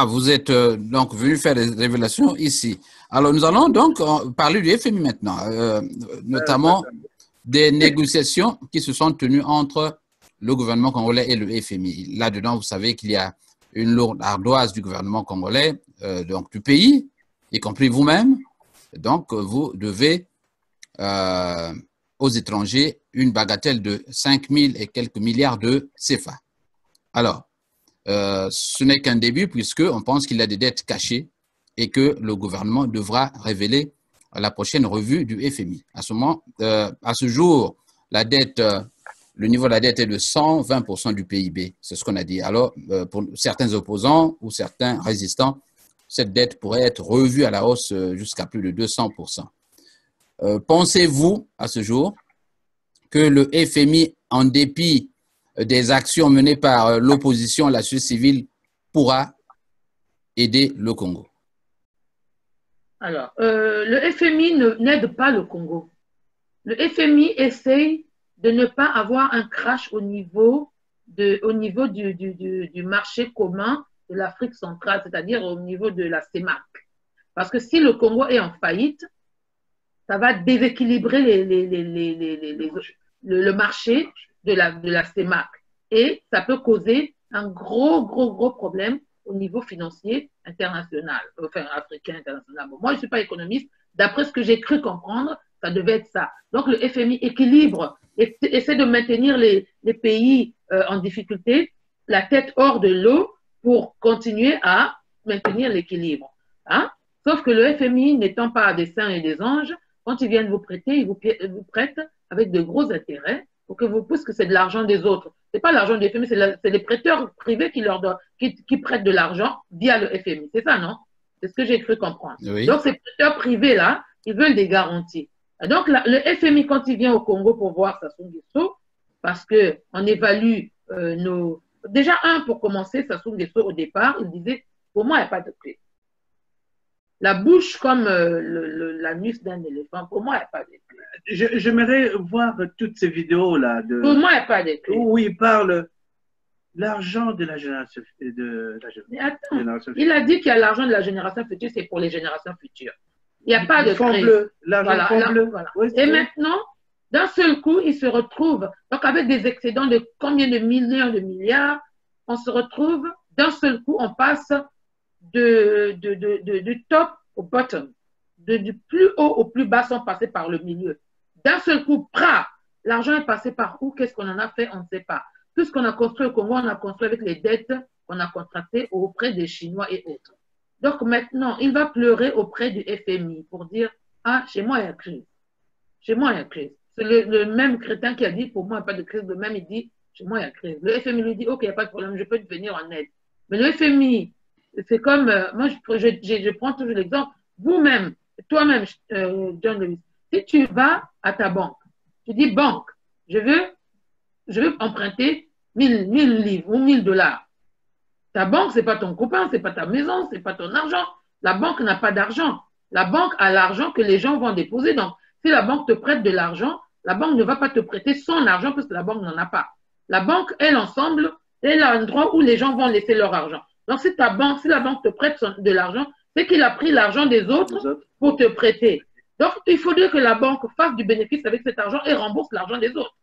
vous êtes donc venu faire des révélations ici. Alors, nous allons donc parler du FMI maintenant, notamment des négociations qui se sont tenues entre le gouvernement congolais et le FMI. Là-dedans, vous savez qu'il y a une lourde ardoise du gouvernement congolais, donc du pays, y compris vous-même. Donc, vous devez aux étrangers une bagatelle de 5 000 et quelques milliards de CFA. Alors, ce n'est qu'un début puisqu'on pense qu'il y a des dettes cachées et que le gouvernement devra révéler à la prochaine revue du FMI. À ce jour, la dette, le niveau de la dette est de 120% du PIB, c'est ce qu'on a dit. Alors, pour certains opposants ou certains résistants, cette dette pourrait être revue à la hausse jusqu'à plus de 200%. Pensez-vous à ce jour que le FMI, en dépit des actions menées par l'opposition, la société civile, pourra aider le Congo? Alors, le FMI n'aide pas le Congo. Le FMI essaye de ne pas avoir un crash au niveau du marché commun de l'Afrique centrale, c'est-à-dire au niveau de la CEMAC. Parce que si le Congo est en faillite, ça va déséquilibrer le marché de la CEMAC. Et ça peut causer un gros problème au niveau financier international, enfin africain international. Bon, moi, je ne suis pas économiste. D'après ce que j'ai cru comprendre, ça devait être ça. Donc, le FMI équilibre, essaie de maintenir les pays en difficulté, la tête hors de l'eau pour continuer à maintenir l'équilibre. Hein? Sauf que le FMI, n'étant pas des saints et des anges, quand ils viennent vous prêter, ils vous prêtent avec de gros intérêts pour que vous puissiez que c'est de l'argent des autres. Ce n'est pas l'argent du FMI, c'est les prêteurs privés qui prêtent de l'argent via le FMI. C'est ça, non? C'est ce que j'ai cru comprendre. Oui. Donc, ces prêteurs privés-là, ils veulent des garanties. Et donc, le FMI, quand il vient au Congo pour voir Sassou Nguesso, parce qu'on évalue nos... Déjà, pour commencer, Sassou Nguesso, au départ, il disait, pour moi, il n'y a pas de clé. La bouche comme l'anus d'un éléphant, pour moi, il n'y a pas de clé. J'aimerais voir toutes ces vidéos-là. Pour moi, il n'y a pas de clé. Où il parle l'argent de la génération. Mais attends, il a dit qu'il y a l'argent de la génération future, c'est pour les générations futures. Il n'y a pas de crise. L'argent bleu. Voilà. Oui, et maintenant, d'un seul coup, il se retrouve, donc avec des excédents de combien de millions de milliards, on se retrouve, d'un seul coup, on passe du top au bottom, du plus haut au plus bas sans passer par le milieu. D'un seul coup, l'argent est passé par où? Qu'est-ce qu'on en a fait? On ne sait pas. Tout ce qu'on a construit au Congo, on a construit avec les dettes qu'on a contractées auprès des Chinois et autres. Donc maintenant, il va pleurer auprès du FMI pour dire « Ah, chez moi, il y a crise. Chez moi, il y a crise. » C'est le même crétin qui a dit « Pour moi, il n'y a pas de crise. » Le même, il dit « Chez moi, il y a crise. » Le FMI lui dit « Ok, il n'y a pas de problème, je peux te venir en aide. » Mais le FMI, c'est comme, moi, je prends toujours l'exemple, vous-même, toi-même, John Lewis, si tu vas à ta banque, tu dis « Banque, je veux emprunter 1000 livres ou 1000 dollars. » Ta banque, ce n'est pas ton copain, ce n'est pas ta maison, ce n'est pas ton argent. La banque n'a pas d'argent. La banque a l'argent que les gens vont déposer. Donc, si la banque te prête de l'argent, la banque ne va pas te prêter son argent parce que la banque n'en a pas. La banque est l'ensemble, est l'endroit où les gens vont laisser leur argent. Donc, si la banque te prête de l'argent, c'est qu'il a pris l'argent des autres pour te prêter. Donc, il faudrait que la banque fasse du bénéfice avec cet argent et rembourse l'argent des autres.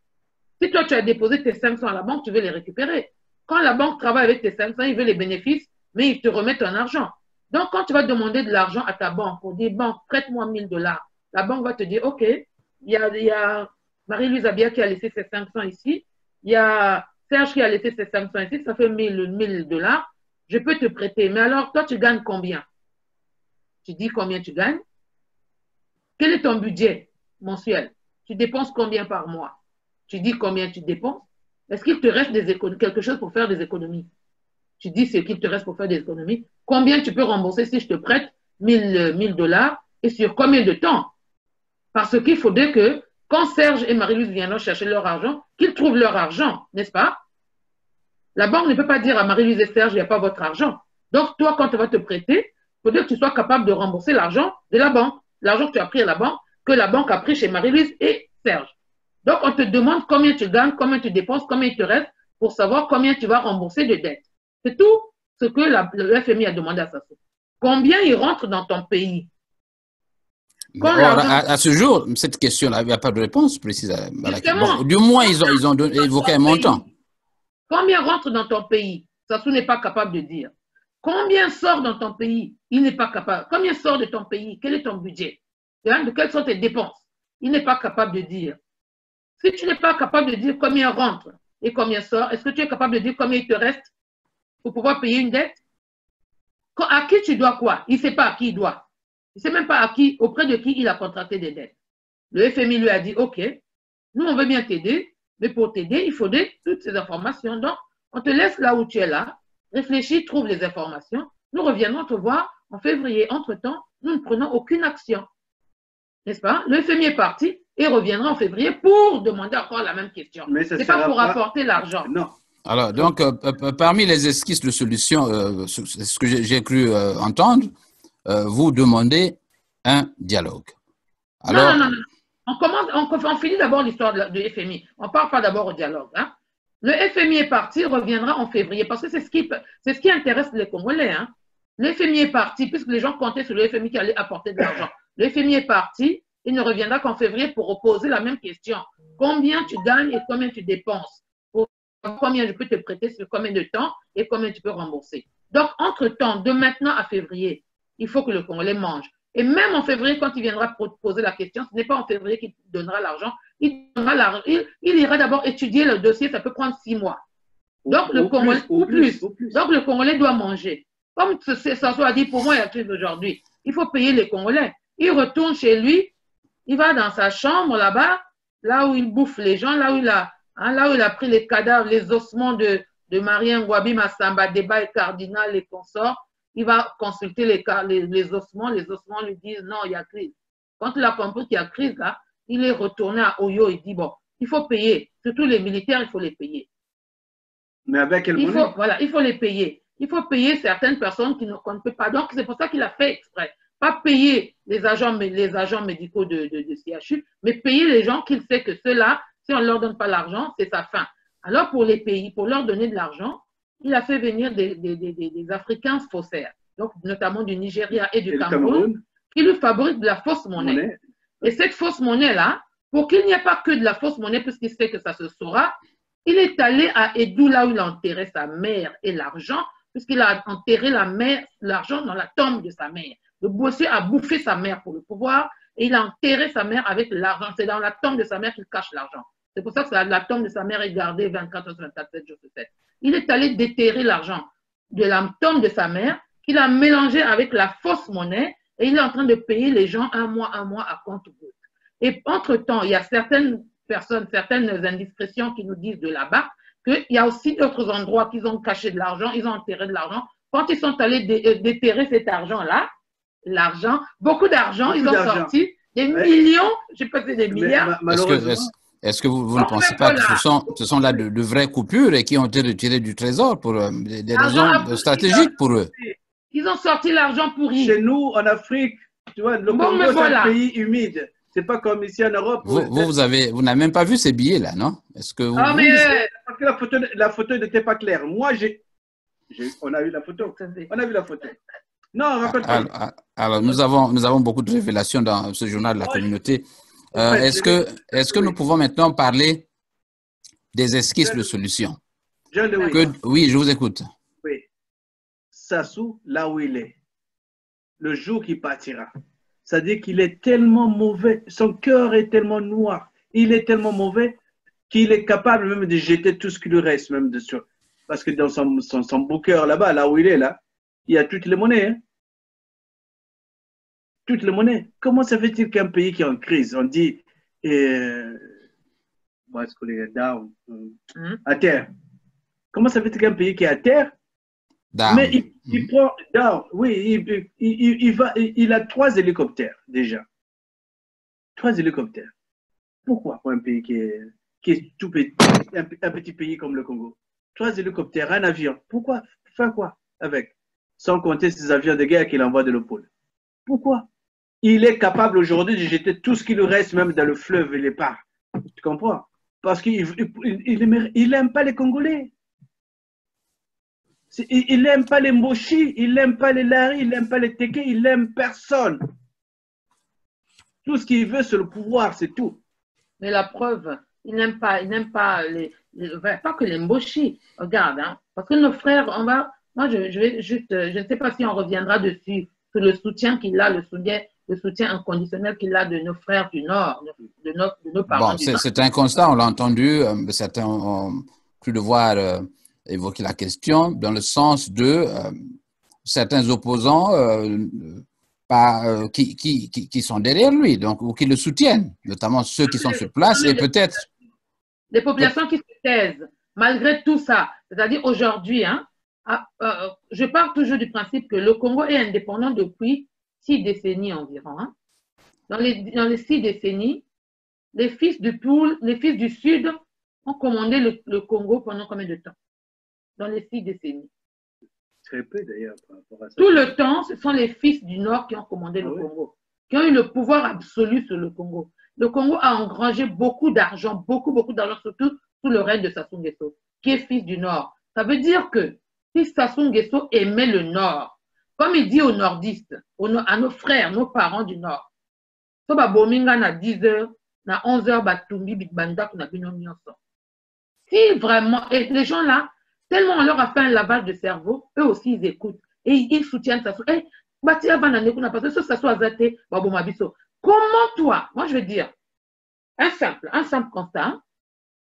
Si toi, tu as déposé tes 500 à la banque, tu veux les récupérer. Quand la banque travaille avec tes 500, il veut les bénéfices, mais il te remet ton argent. Donc, quand tu vas demander de l'argent à ta banque pour dire, banque, prête-moi 1000 dollars, la banque va te dire, OK, il y a Marie-Louise Abia qui a laissé ses 500 ici, il y a Serge qui a laissé ses 500 ici, ça fait 1000 dollars, je peux te prêter. Mais alors, toi, tu gagnes combien? Tu dis combien tu gagnes? Quel est ton budget mensuel? Tu dépenses combien par mois? Tu dis combien tu dépenses? Est-ce qu'il te reste quelque chose pour faire des économies? Tu dis ce qu'il te reste pour faire des économies. Combien tu peux rembourser si je te prête 1000 dollars et sur combien de temps? Parce qu'il faudrait que quand Serge et Marie-Louise viendront chercher leur argent, qu'ils trouvent leur argent, n'est-ce pas? La banque ne peut pas dire à Marie-Louise et Serge, il n'y a pas votre argent. Donc, toi, quand tu vas te prêter, il faudrait que tu sois capable de rembourser l'argent de la banque. L'argent que tu as pris à la banque, que la banque a pris chez Marie-Louise et Serge. Donc, on te demande combien tu gagnes, combien tu dépenses, combien il te reste pour savoir combien tu vas rembourser de dettes. C'est tout. ce que le FMI a demandé à Sassou. Combien il rentre dans ton pays? Or, à ce jour, cette question-là, il n'y a pas de réponse précise. Bon, du moins, ils ont évoqué un montant. Combien rentre dans ton pays? Sassou n'est pas capable de dire. Combien sort dans ton pays? Il n'est pas capable. Combien sort de ton pays? Quel est ton budget? De quelles sont tes dépenses? Il n'est pas capable de dire. Si tu n'es pas capable de dire combien rentre et combien sort, est-ce que tu es capable de dire combien il te reste pour pouvoir payer une dette? À qui tu dois quoi? Il ne sait pas à qui il doit. Il ne sait même pas à qui, auprès de qui il a contracté des dettes. Le FMI lui a dit, OK, nous on veut bien t'aider, mais pour t'aider, il faut toutes ces informations. Donc, on te laisse là où tu es là, réfléchis, trouve les informations. Nous reviendrons te voir en février. Entre-temps, nous ne prenons aucune action. N'est-ce pas? Le FMI est parti et reviendra en février pour demander encore la même question. Ce n'est pas pour apporter l'argent. Non. Alors, donc, parmi les esquisses de solutions, c'est ce que j'ai cru entendre, vous demandez un dialogue. Alors, non. On finit d'abord l'histoire du FMI. On ne parle pas d'abord au dialogue. Hein. Le FMI est parti, reviendra en février, parce que c'est ce qui intéresse les Congolais. Hein. Le FMI est parti, puisque les gens comptaient sur le FMI qui allait apporter de l'argent. Le FMI est parti, il ne reviendra qu'en février pour reposer la même question. Combien tu gagnes et combien tu dépenses? Combien je peux te prêter sur combien de temps et combien tu peux rembourser? Donc, entre-temps, de maintenant à février, il faut que le Congolais mange. Et même en février, quand il viendra poser la question, ce n'est pas en février qu'il donnera l'argent. Il ira d'abord étudier le dossier, ça peut prendre 6 mois. Donc, le Congolais, ou plus. Donc, le Congolais doit manger. Comme Sassou a dit, pour moi, il y a crise aujourd'hui. Il faut payer les Congolais. Il retourne chez lui, il va dans sa chambre là-bas, là où il bouffe les gens, là où il a pris les cadavres, les ossements de Marie Ngouabi, Massamba, Deba et Cardinal, les consorts. Il va consulter les ossements. Les ossements lui disent non, il y a crise. Quand il a compris qu'il y a crise, là, il est retourné à Oyo et dit bon, il faut payer. Surtout les militaires, il faut les payer. Mais avec quel monnaie? Voilà, il faut les payer. Il faut payer certaines personnes qu'on ne peut pas. Donc, c'est pour ça qu'il a fait exprès. Pas payer les agents médicaux de CHU, mais payer les gens qu'il sait que ceux-là, si on ne leur donne pas l'argent, c'est sa fin. Alors, pour les pays, pour leur donner de l'argent, il a fait venir des Africains faussaires, donc notamment du Nigeria et du Cameroun, qui lui fabriquent de la fausse monnaie. Et cette fausse monnaie-là, pour qu'il n'y ait pas que de la fausse monnaie, puisqu'il sait que ça se saura, il est allé à Edou, là où il a enterré sa mère et l'argent, puisqu'il a enterré l'argent dans la tombe de sa mère. Le bossé a bouffé sa mère pour le pouvoir et il a enterré sa mère avec l'argent. C'est dans la tombe de sa mère qu'il cache l'argent. C'est pour ça que la tombe de sa mère est gardée 24 heures sur 24, 7 jours sur 7. Il est allé déterrer l'argent de la tombe de sa mère qu'il a mélangé avec la fausse monnaie et il est en train de payer les gens un mois à compte goutte. Et entre-temps, il y a certaines personnes, certaines indiscrétions qui nous disent de là-bas qu'il y a aussi d'autres endroits qu'ils ont caché de l'argent, ils ont enterré de l'argent. Quand ils sont allés déterrer cet argent-là, beaucoup d'argent, ils ont sorti des millions, je ne sais pas si c'est des milliards. Est-ce que vous ne pensez pas que ce sont là de vraies coupures et qui ont été retirées du trésor pour des raisons stratégiques pour eux? Ils ont sorti l'argent pourri. Chez nous, en Afrique, tu vois, le Congo, c'est un pays humide. C'est pas comme ici en Europe. Vous n'avez même pas vu ces billets-là, non? Est-ce que parce que la photo n'était pas claire. Moi, on a vu la photo. On a vu la photo. Non, alors, nous avons beaucoup de révélations dans ce journal de la communauté. Est-ce que nous pouvons maintenant parler des esquisses de solutions? Oui, je vous écoute. Oui. Sassou, là où il est, le jour qu'il partira, c'est-à-dire qu'il est tellement mauvais, son cœur est tellement noir, il est tellement mauvais qu'il est capable même de jeter tout ce qui lui reste même dessus. Parce que dans son beau cœur là-bas, là où il est, là, il y a toutes les monnaies. Hein? Toutes les monnaies. Comment ça fait-il qu'un pays qui est en crise, on dit, à terre. Comment ça fait-il qu'un pays qui est à terre, mais il prend down, oui, il a 3 hélicoptères déjà. 3 hélicoptères. Pourquoi pour un pays qui est tout petit, un petit pays comme le Congo? 3 hélicoptères, un avion. Pourquoi? Faire quoi avec? Sans compter ces avions de guerre qu'il envoie de le pôle. Pourquoi? Il est capable aujourd'hui de jeter tout ce qui lui reste même dans le fleuve et les parts. Tu comprends? Parce qu'il n'aime pas les Congolais. Il n'aime pas les Moshi, il n'aime pas les Lari, il n'aime pas les Teke, il n'aime personne. Tout ce qu'il veut, c'est le pouvoir, c'est tout. Mais la preuve, il n'aime pas pas que les Moshi. Regarde, hein, parce que nos frères, moi je vais juste, je ne sais pas si on reviendra dessus, sur le soutien qu'il a, le soutien inconditionnel qu'il a de nos frères du Nord, de nos parents du Nord. C'est un constat, on l'a entendu, certains ont cru devoir évoquer la question dans le sens de certains opposants qui sont derrière lui, donc, ou qui le soutiennent, notamment ceux qui sont sur place et peut-être… Les populations qui se taisent, malgré tout ça, c'est-à-dire aujourd'hui, hein, je pars toujours du principe que le Congo est indépendant depuis 6 décennies environ. Hein. Dans les 6 décennies, les fils du Sud ont commandé le Congo pendant combien de temps? Dans les 6 décennies. Très peu d'ailleurs par rapport à ça. Tout le temps, ce sont les fils du Nord qui ont commandé le Congo, qui ont eu le pouvoir absolu sur le Congo. Le Congo a engrangé beaucoup d'argent, beaucoup d'argent, surtout sous le règne de Sassou Nguesso, qui est fils du Nord. Ça veut dire que si Sassou Nguesso aimait le Nord, comme il dit aux nordistes, à nos frères, nos parents du Nord, so ba bominga na 10h, na 11h, batumbi, bitbanda, si vraiment, et les gens là, tellement on leur a fait un lavage de cerveau, eux aussi ils écoutent et ils soutiennent Sassou. Parce que ce Sassou Azate, comment toi, moi je veux dire, un simple constat,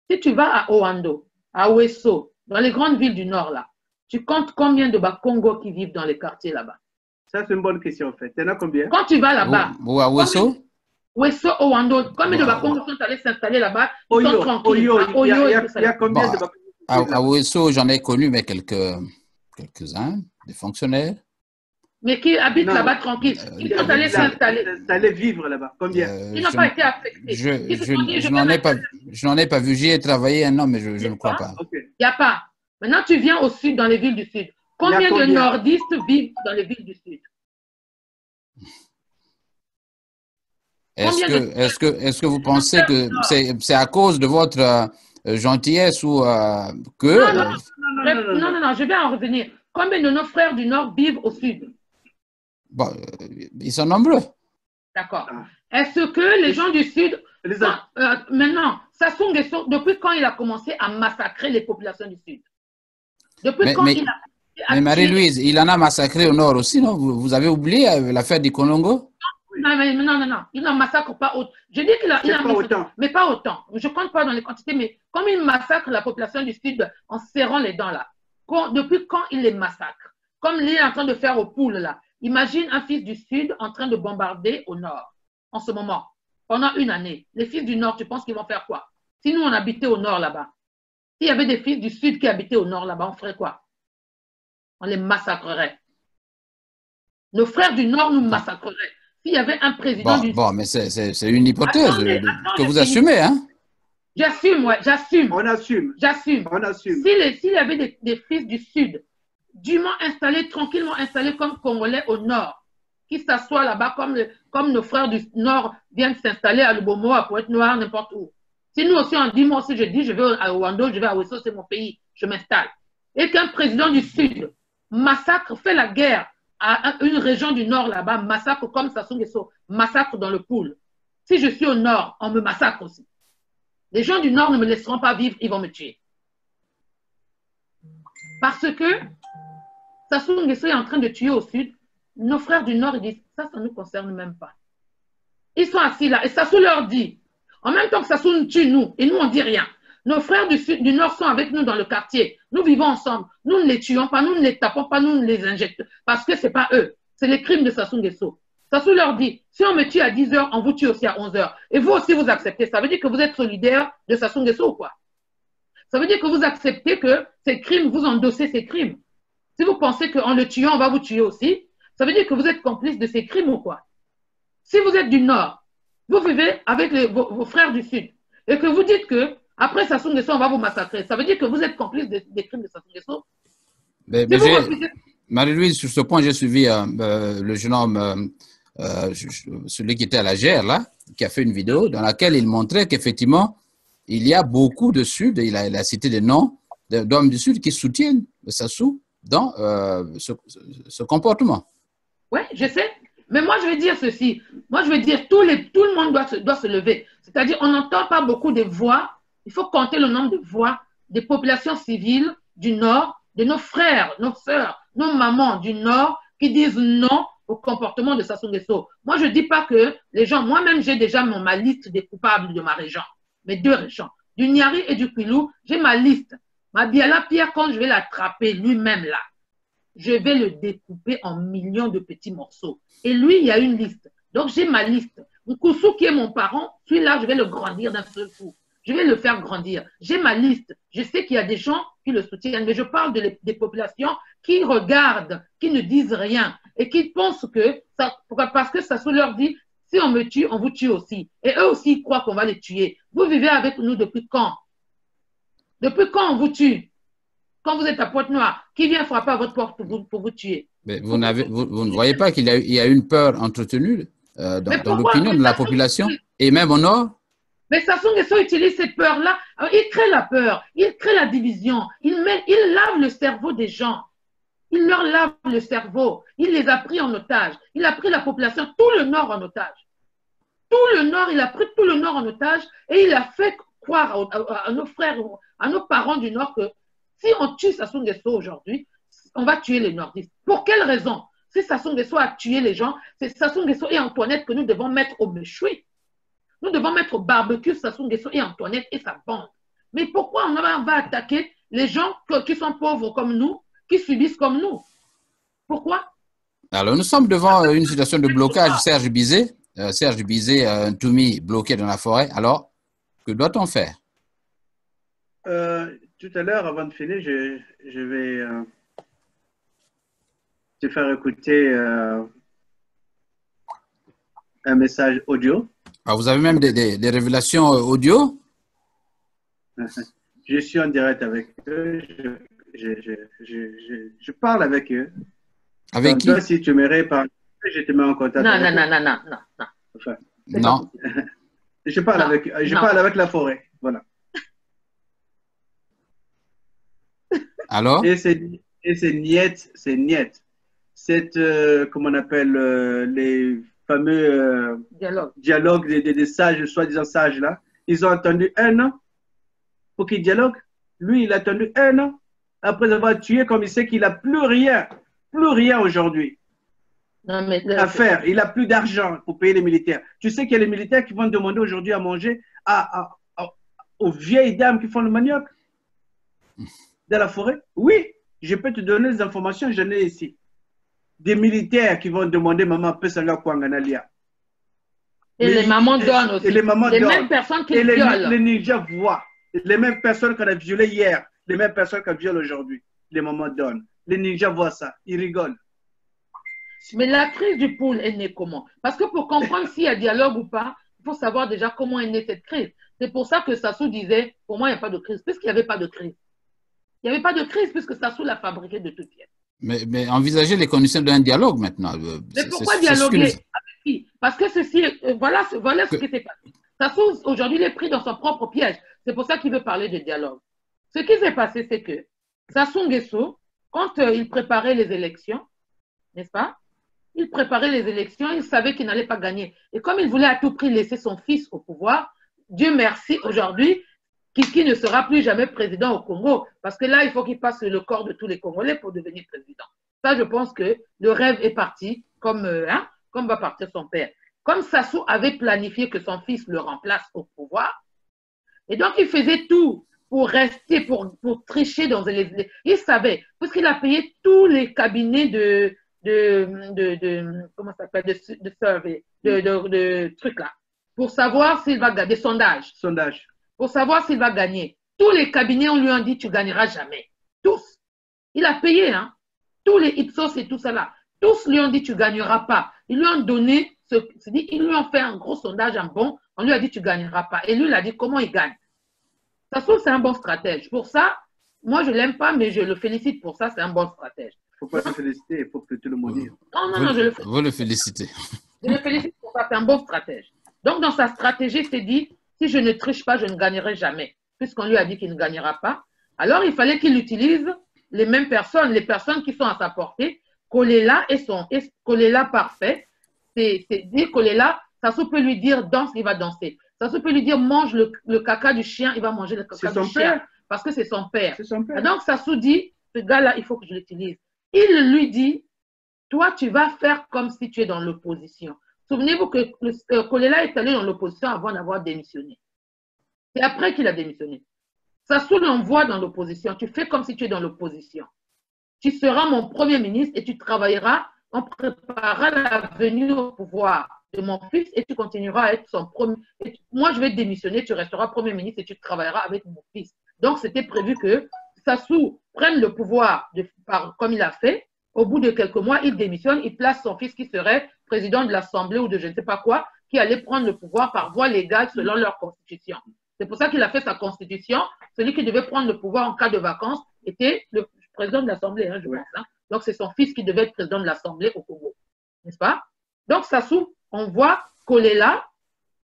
si tu vas à Oando, à Ouesso, dans les grandes villes du Nord là, tu comptes combien de Congos qui vivent dans les quartiers là-bas? Ça c'est une bonne question en fait. Il y en a combien? Quand tu vas là-bas, ou à Ouesso? Ouesso, Oando, combien de Congos sont allés s'installer là-bas? Ils sont tranquilles. Il y a combien de à Ouesso, j'en ai connu, mais quelques-uns, des fonctionnaires. Mais qui habitent là-bas tranquilles. Ils sont allés s'installer. D'aller vivre là-bas. Combien? Ils n'ont pas été affectés. Je n'en ai pas vu. J'y ai travaillé un an, mais je ne crois pas. Il n'y a pas. Maintenant, tu viens au sud, dans les villes du sud. Combien de nordistes vivent dans les villes du sud? Est-ce que vous pensez que c'est à cause de votre gentillesse ou que… Non, je vais en revenir. Combien de nos frères du Nord vivent au sud? Bon, ils sont nombreux. D'accord. Est-ce que les gens du sud… maintenant, Sassou Nguesso, depuis quand il a commencé à massacrer les populations du sud? Depuis quand il a… Mais Marie-Louise, il en a massacré au Nord aussi, non? Vous avez oublié l'affaire du Kolongo? Non. Il n'en massacre pas autant. Je dis qu'il a massacré, mais pas autant. Je ne compte pas dans les quantités, mais comme il massacre la population du Sud en serrant les dents là, depuis quand il les massacre? Comme il est en train de faire aux poules là. Imagine un fils du Sud en train de bombarder au Nord en ce moment, pendant une année. Les fils du Nord, tu penses qu'ils vont faire quoi? Si nous, on habitait au Nord là-bas, s'il y avait des fils du Sud qui habitaient au Nord là-bas, on ferait quoi? On les massacrerait. Nos frères du Nord nous massacreraient. S'il y avait un président du… Bon, mais c'est une hypothèse que vous assumez, hein? J'assume, ouais, j'assume. On assume. J'assume. On assume. S'il y avait des fils du Sud, dûment installés, tranquillement installés comme Congolais au Nord, qui s'assoient là-bas comme nos frères du Nord viennent s'installer à Lubomo, à Pointe-Noire, n'importe où. Si nous aussi, on dit, moi aussi, je dis, je vais à Ouando, je vais à Ouesso, c'est mon pays, je m'installe. Et qu'un président du Sud massacre, fait la guerre à une région du Nord là-bas, massacre comme Sassou Nguesso, massacre dans le pool. Si je suis au Nord, on me massacre aussi. Les gens du Nord ne me laisseront pas vivre, ils vont me tuer. Parce que Sassou Nguesso est en train de tuer au Sud. Nos frères du Nord, ils disent, ça ne nous concerne même pas. Ils sont assis là, et Sassou leur dit, en même temps que Sassou nous tue, nous, et nous, on ne dit rien. Nos frères du Nord sont avec nous dans le quartier. Nous vivons ensemble. Nous ne les tuons pas, nous ne les tapons pas, nous ne les injectons. Parce que ce n'est pas eux. C'est les crimes de Sassou Nguesso. Sassou leur dit, si on me tue à 10h, on vous tue aussi à 11h. Et vous aussi, vous acceptez. Ça veut dire que vous êtes solidaire de Sassou Nguesso ou quoi? Ça veut dire que vous acceptez que ces crimes, vous endossez ces crimes. Si vous pensez qu'en le tuant, on va vous tuer aussi, ça veut dire que vous êtes complice de ces crimes ou quoi? Si vous êtes du Nord, vous vivez avec vos frères du Sud, et que vous dites que après Sassou Nguesso, on va vous massacrer. Ça veut dire que vous êtes complice des crimes de Sassou Nguesso. Marie-Louise, sur ce point, j'ai suivi le jeune homme, celui qui était à la GER, là, qui a fait une vidéo dans laquelle il montrait qu'effectivement, il y a beaucoup de Sud, il a cité des noms d'hommes du Sud qui soutiennent Sassou dans ce comportement. Oui, je sais. Mais moi, je veux dire ceci. Moi, je veux dire, tout le monde doit se lever. C'est-à-dire, on n'entend pas beaucoup de voix. Il faut compter le nombre de voix des populations civiles du Nord, de nos frères, nos sœurs, nos mamans du Nord qui disent non au comportement de Sassou Nguesso. Moi, je ne dis pas que les gens, moi-même, j'ai déjà ma liste des coupables de ma région, mes 2 régions. Du Niari et du Kwilu, j'ai ma liste. Ma Biala Pierre, quand je vais l'attraper lui-même là, je vais le découper en millions de petits morceaux. Et lui, il y a une liste. Donc, j'ai ma liste. Nkoussou, qui est mon parent, celui-là, je vais le grandir d'un seul coup. Je vais le faire grandir. J'ai ma liste. Je sais qu'il y a des gens qui le soutiennent, mais je parle des populations qui regardent, qui ne disent rien et qui pensent que, parce que Sassou leur dit, si on me tue, on vous tue aussi. Et eux aussi, ils croient qu'on va les tuer. Vous vivez avec nous depuis quand? Depuis quand on vous tue? Quand vous êtes à Pointe-Noire, qui vient frapper à votre porte pour vous tuer? Mais vous ne voyez pas qu'il y a une peur entretenue dans l'opinion de la population et même au Nord? Mais Sassou Nguesso utilise cette peur-là. Il crée la peur, il crée la division, il lave le cerveau des gens. Il leur lave le cerveau. Il les a pris en otage. Il a pris la population, tout le Nord en otage. Tout le Nord, il a pris tout le Nord en otage et il a fait croire à nos frères, à nos parents du Nord que si on tue Sassou Nguesso aujourd'hui, on va tuer les Nordistes. Pour quelle raison? Si Sassou Nguesso a tué les gens, c'est Sassou Nguesso et Antoinette que nous devons mettre au méchoui. Nous devons mettre au barbecue Sassou Nguesso et Antoinette et sa bande. Mais pourquoi on va attaquer les gens qui sont pauvres comme nous, qui subissent comme nous? Pourquoi? Alors, nous sommes devant une situation de blocage. Serge Bizet, un Toumi bloqué dans la forêt. Alors, que doit-on faire? Tout à l'heure, avant de finir, je vais te faire écouter un message audio. Ah, vous avez même des révélations audio? Je suis en direct avec eux. Je parle avec eux. Avec donc, qui? toi, si tu m'aimerais parler, je te mets en contact. Non. Enfin, non. Je parle avec la forêt. Voilà. Alors? Et c'est niet. C'est, comment on appelle, les fameux dialogues des sages, soi-disant sages là. Ils ont attendu 1 an pour qu'ils dialoguent. Lui, il a attendu 1 an après avoir tué, comme il sait qu'il n'a plus rien aujourd'hui à faire. Il n'a plus d'argent pour payer les militaires. Tu sais qu'il y a les militaires qui vont demander aujourd'hui à manger aux vieilles dames qui font le manioc dans la forêt. Oui, je peux te donner des informations, j'en ai ici. Des militaires qui vont demander maman Pesanga Kwanganalia. Et les mamans donnent aussi. Et les mamans les donnent. mêmes personnes qui violent. Les ninjas voient. Les mêmes personnes qu'on a violées hier, les mêmes personnes qu'on viole aujourd'hui. Les mamans donnent. Les ninjas voient ça. Ils rigolent. Mais la crise du pool est née comment? Parce que pour comprendre s'il y a dialogue ou pas, il faut savoir déjà comment est née cette crise. C'est pour ça que Sassou disait, pour moi, il n'y a pas de crise, puisqu'il n'y avait pas de crise. Il n'y avait pas de crise puisque Sassou l'a fabriqué de toutes pièces. Mais envisagez les conditions d'un dialogue maintenant. Mais pourquoi dialoguer avec qui? Parce que ceci, voilà ce qui s'est passé. Sassou, aujourd'hui, il est pris dans son propre piège. C'est pour ça qu'il veut parler de dialogue. Ce qui s'est passé, c'est que Sassou Nguesso, quand il préparait les élections, n'est-ce pas? Il préparait les élections, il savait qu'il n'allait pas gagner. Et comme il voulait à tout prix laisser son fils au pouvoir, Dieu merci, aujourd'hui, Kiki ne sera plus jamais président au Congo. Parce que là, il faut qu'il passe le corps de tous les Congolais pour devenir président. Ça, je pense que le rêve est parti, comme va partir son père. Comme Sassou avait planifié que son fils le remplace au pouvoir, et donc il faisait tout pour rester, pour tricher dans les... Il savait, parce qu'il a payé tous les cabinets comment ça s'appelle, de survey, de trucs là, pour savoir s'il va gagner, des sondages. Pour savoir s'il va gagner. Tous les cabinets, on lui a dit, tu ne gagneras jamais. Tous. Il a payé, hein. Tous les Ipsos et tout ça là. Tous lui ont dit, tu ne gagneras pas. Ils lui ont donné, ils lui ont fait un gros sondage, un bon. On lui a dit, tu ne gagneras pas. Et lui, il a dit, comment il gagne? Ça se trouve, c'est un bon stratège. Pour ça, moi, je ne l'aime pas, mais je le félicite pour ça, c'est un bon stratège. Il ne faut pas le féliciter, il faut plutôt le maudire. Non, je le félicite. Vous le félicitez. Je le félicite pour ça, c'est un bon stratège. Donc, dans sa stratégie, il s'est dit, si je ne triche pas, je ne gagnerai jamais. Puisqu'on lui a dit qu'il ne gagnera pas. Alors, il fallait qu'il utilise les mêmes personnes, les personnes qui sont à sa portée. Kolela Kolela parfait. C'est dire Kolela, Sassou peut lui dire danse, il va danser. Sassou peut lui dire mange le caca du chien, il va manger le caca du chien. Parce que c'est son père. Et donc Sassou dit, ce gars-là, il faut que je l'utilise. Il lui dit, toi, tu vas faire comme si tu es dans l'opposition. Souvenez-vous que Kolela est allé dans l'opposition avant d'avoir démissionné. C'est après qu'il a démissionné. Sassou l'envoie dans l'opposition. Tu fais comme si tu es dans l'opposition. Tu seras mon premier ministre et tu travailleras, on préparera la venue au pouvoir de mon fils et tu continueras à être son premier. Moi, je vais démissionner, tu resteras premier ministre et tu travailleras avec mon fils. Donc, c'était prévu que Sassou prenne le pouvoir comme il a fait. Au bout de quelques mois, il démissionne, il place son fils qui serait président de l'Assemblée ou de je ne sais pas quoi, qui allait prendre le pouvoir par voie légale selon leur constitution. C'est pour ça qu'il a fait sa constitution. Celui qui devait prendre le pouvoir en cas de vacances était le président de l'Assemblée, hein, je pense. Hein. Donc, c'est son fils qui devait être président de l'Assemblée au Congo. N'est-ce pas? Donc, Sassou, on voit Kolela.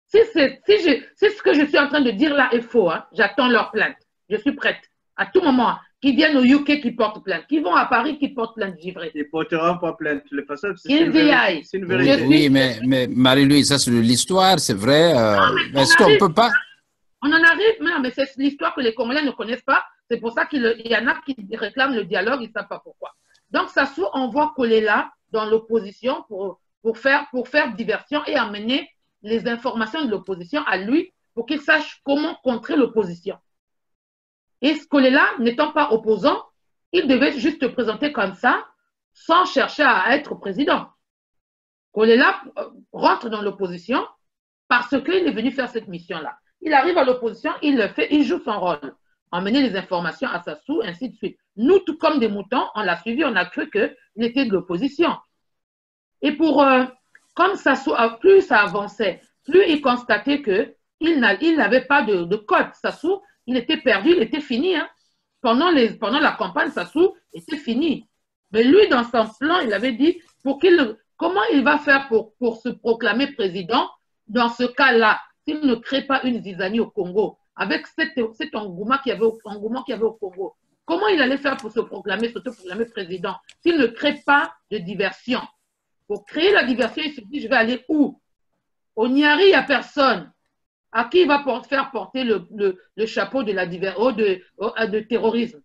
Si ce que je suis en train de dire là est faux, hein, j'attends leur plainte. Je suis prête. À tout moment, qui viennent au UK qui portent plainte, qui vont à Paris qui portent plainte givrée. Ils ne porteront pas plainte. C'est une vérité. Oui, mais Marie-Louise, ça c'est l'histoire, c'est vrai. Est-ce qu'on ne peut pas... On en arrive, mais c'est l'histoire que les Congolais ne connaissent pas. C'est pour ça qu'il y en a qui réclament le dialogue, ils ne savent pas pourquoi. Donc, Sassou envoie Kolela dans l'opposition pour faire diversion et amener les informations de l'opposition à lui pour qu'il sache comment contrer l'opposition. Et Kolela, n'étant pas opposant, il devait juste se présenter comme ça, sans chercher à être président. Kolela rentre dans l'opposition parce qu'il est venu faire cette mission-là. Il arrive à l'opposition, il le fait, il joue son rôle. Emmener les informations à Sassou, ainsi de suite. Nous, tout comme des moutons, on l'a suivi, on a cru qu'il était de l'opposition. Et comme Sassou, plus ça avançait, plus il constatait qu'il n'avait pas de code. Sassou, il était perdu, il était fini. Hein. Pendant la campagne, Sassou était fini. Mais lui, dans son plan, il avait dit comment il va faire pour se proclamer président dans ce cas-là, s'il ne crée pas une zizanie au Congo, avec cet engouement qu'il y avait au Congo. Comment il allait faire pour se proclamer président s'il ne crée pas de diversion? Pour créer la diversion, il se dit, je vais aller où? Au Niari, il n'y a personne. À qui il va faire porter le chapeau de terrorisme?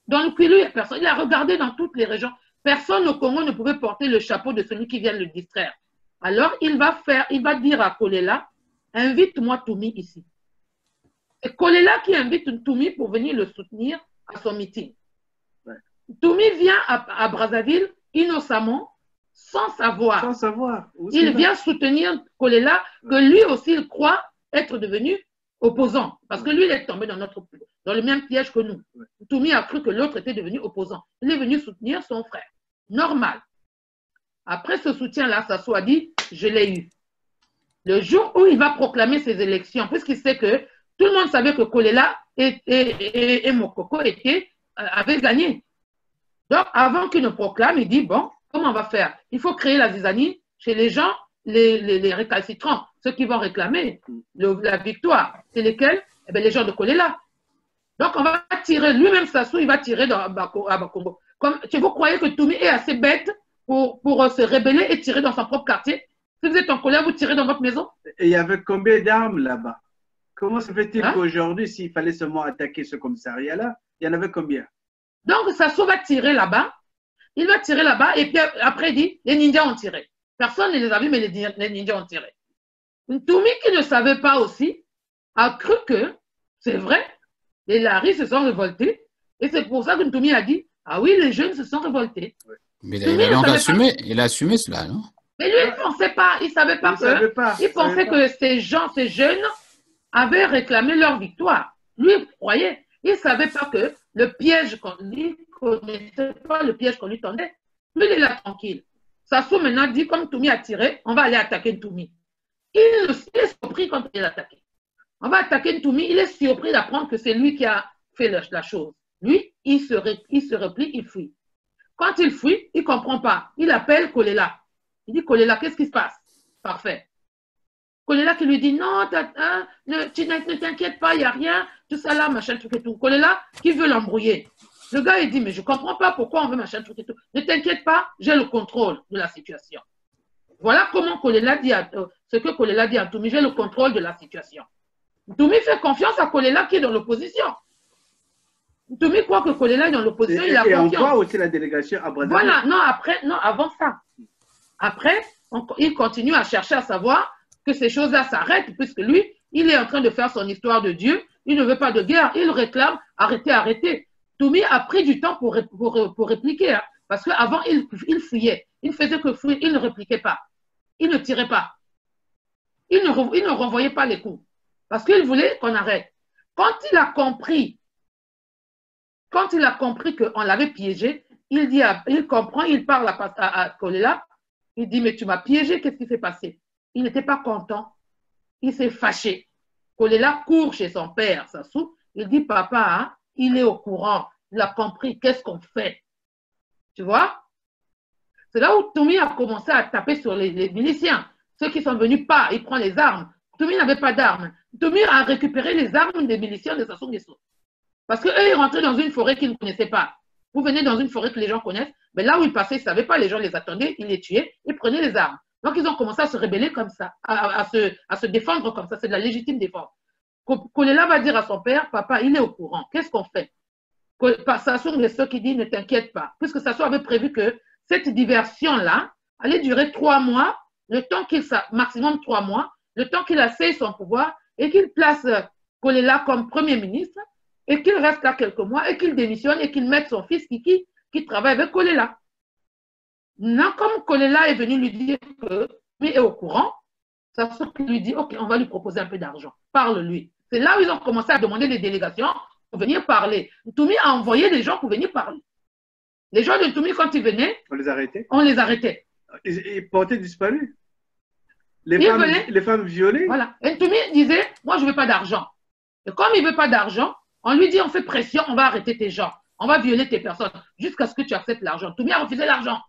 Dans le Kwilu, il n'y a personne. Il a regardé dans toutes les régions. Personne au Congo ne pouvait porter le chapeau de celui qui vient le distraire. Alors, il va dire à Kolela, invite-moi Toumi ici. C'est Kolela qui invite Toumi pour venir le soutenir à son meeting. Ouais. Toumi vient à Brazzaville innocemment, sans savoir. Sans savoir. Il vient soutenir Kolela, que lui aussi, il croit être devenu opposant. Parce que lui, il est tombé dans le même piège que nous. Ouais. Toumi a cru que l'autre était devenu opposant. Il est venu soutenir son frère. Normal. Après ce soutien-là, Sassou a dit, je l'ai eu. Le jour où il va proclamer ses élections, puisqu'il sait que tout le monde savait que Kolela et Mokoko avaient gagné. Donc, avant qu'il ne proclame, il dit, bon, comment on va faire? Il faut créer la zizanie chez les gens, les récalcitrants, ceux qui vont réclamer la victoire. C'est lesquels? Eh bien, les gens de Kolela. Donc, on va tirer, lui-même Sassou, il va tirer à Bakongo. Vous croyez que Toumi est assez bête pour se rebeller et tirer dans son propre quartier? Si vous êtes en colère, vous tirez dans votre maison? Et il y avait combien d'armes là-bas? Comment se fait-il qu'aujourd'hui, s'il fallait seulement attaquer ce commissariat-là, il y en avait combien? Donc, Sassou va tirer là-bas. Il va tirer là-bas et puis après, il dit, les ninjas ont tiré. Personne ne les a vus, mais les ninjas ont tiré. Toumi, qui ne savait pas aussi, a cru que, c'est vrai, les Laris se sont révoltés. Et c'est pour ça que Toumi a dit, ah oui, les jeunes se sont révoltés. Mais il a assumé cela, non? Mais lui, il ne pensait pas, il ne savait pas il pensait que ces jeunes avaient réclamé leur victoire. Lui, il croyait. Il ne savait pas que le piège qu'on lui connaissait pas, le piège qu'on lui tendait. Lui, il est là tranquille. Sassou maintenant dit, comme Toumi a tiré, on va aller attaquer Toumi. Il est surpris quand il est attaqué. On va attaquer Toumi, il est surpris d'apprendre que c'est lui qui a fait la chose. Lui, il se replie, il fuit. Quand il fuit, il ne comprend pas. Il appelle Kolela. Il dit, Kolela, qu'est-ce qui se passe? Parfait. Kolela qui lui dit, non, ne t'inquiète pas, il n'y a rien, tout ça là, machin, truc et tout. Kolela qui veut l'embrouiller. Le gars, il dit, mais je ne comprends pas pourquoi on veut machin, tout et tout. Ne t'inquiète pas, j'ai le contrôle de la situation. Voilà comment Kolela dit ce que Kolela dit à Ntoumi, j'ai le contrôle de la situation. Ntoumi fait confiance à Kolela qui est dans l'opposition. Ntoumi croit que Kolela est dans l'opposition, il a confiance. Et on voit aussi la délégation à Brazzaville. Voilà, non, après, non, avant ça. Après, il continue à chercher à savoir que ces choses-là s'arrêtent, puisque lui, il est en train de faire son histoire de Dieu, il ne veut pas de guerre, il réclame, arrêtez, arrêtez. Ntoumi a pris du temps pour répliquer, hein, parce qu'avant, il fuyait, il faisait que fuir, il ne répliquait pas, il ne tirait pas, il ne renvoyait pas les coups, parce qu'il voulait qu'on arrête. Quand il a compris qu'on l'avait piégé, il comprend, il parle à Kolela, il dit, mais tu m'as piégé, qu'est-ce qui s'est passé? Il n'était pas content, il s'est fâché. Kolela court chez son père, Sassou, il dit, papa, hein, il est au courant, il a compris, qu'est-ce qu'on fait? Tu vois? C'est là où Ntoumi a commencé à taper sur les miliciens. Ceux qui sont venus pas, il prend les armes. Ntoumi n'avait pas d'armes. Ntoumi a récupéré les armes des miliciens de Sassou Nguesso. Parce qu'eux, ils rentraient dans une forêt qu'ils ne connaissaient pas. Vous venez dans une forêt que les gens connaissent, mais là où ils passaient, ils ne savaient pas, les gens les attendaient, ils les tuaient, ils prenaient les armes. Donc, ils ont commencé à se rebeller comme ça, à se défendre comme ça. C'est de la légitime défense. Kolela va dire à son père, papa, il est au courant. Qu'est-ce qu'on fait? Sassou Nguesso qui dit, ne t'inquiète pas. Puisque Sassou avait prévu que cette diversion-là allait durer 3 mois, le temps maximum 3 mois, le temps qu'il asseye son pouvoir et qu'il place Kolela comme Premier ministre et qu'il reste là quelques mois et qu'il démissionne et qu'il mette son fils Kiki qui travaille avec Kolela. Non, comme Kolela est venu lui dire que lui est au courant, Sassou lui dit, ok, on va lui proposer un peu d'argent, parle-lui. C'est là où ils ont commencé à demander des délégations pour venir parler. Ntoumi a envoyé des gens pour venir parler. Les gens de Ntoumi, quand ils venaient, on les arrêtait. On les arrêtait. Ils portaient disparus. Les femmes violées. Voilà. Et Ntoumi disait, moi, je ne veux pas d'argent. Et comme il ne veut pas d'argent, on lui dit, on fait pression, on va arrêter tes gens, on va violer tes personnes, jusqu'à ce que tu acceptes l'argent. Ntoumi a refusé l'argent.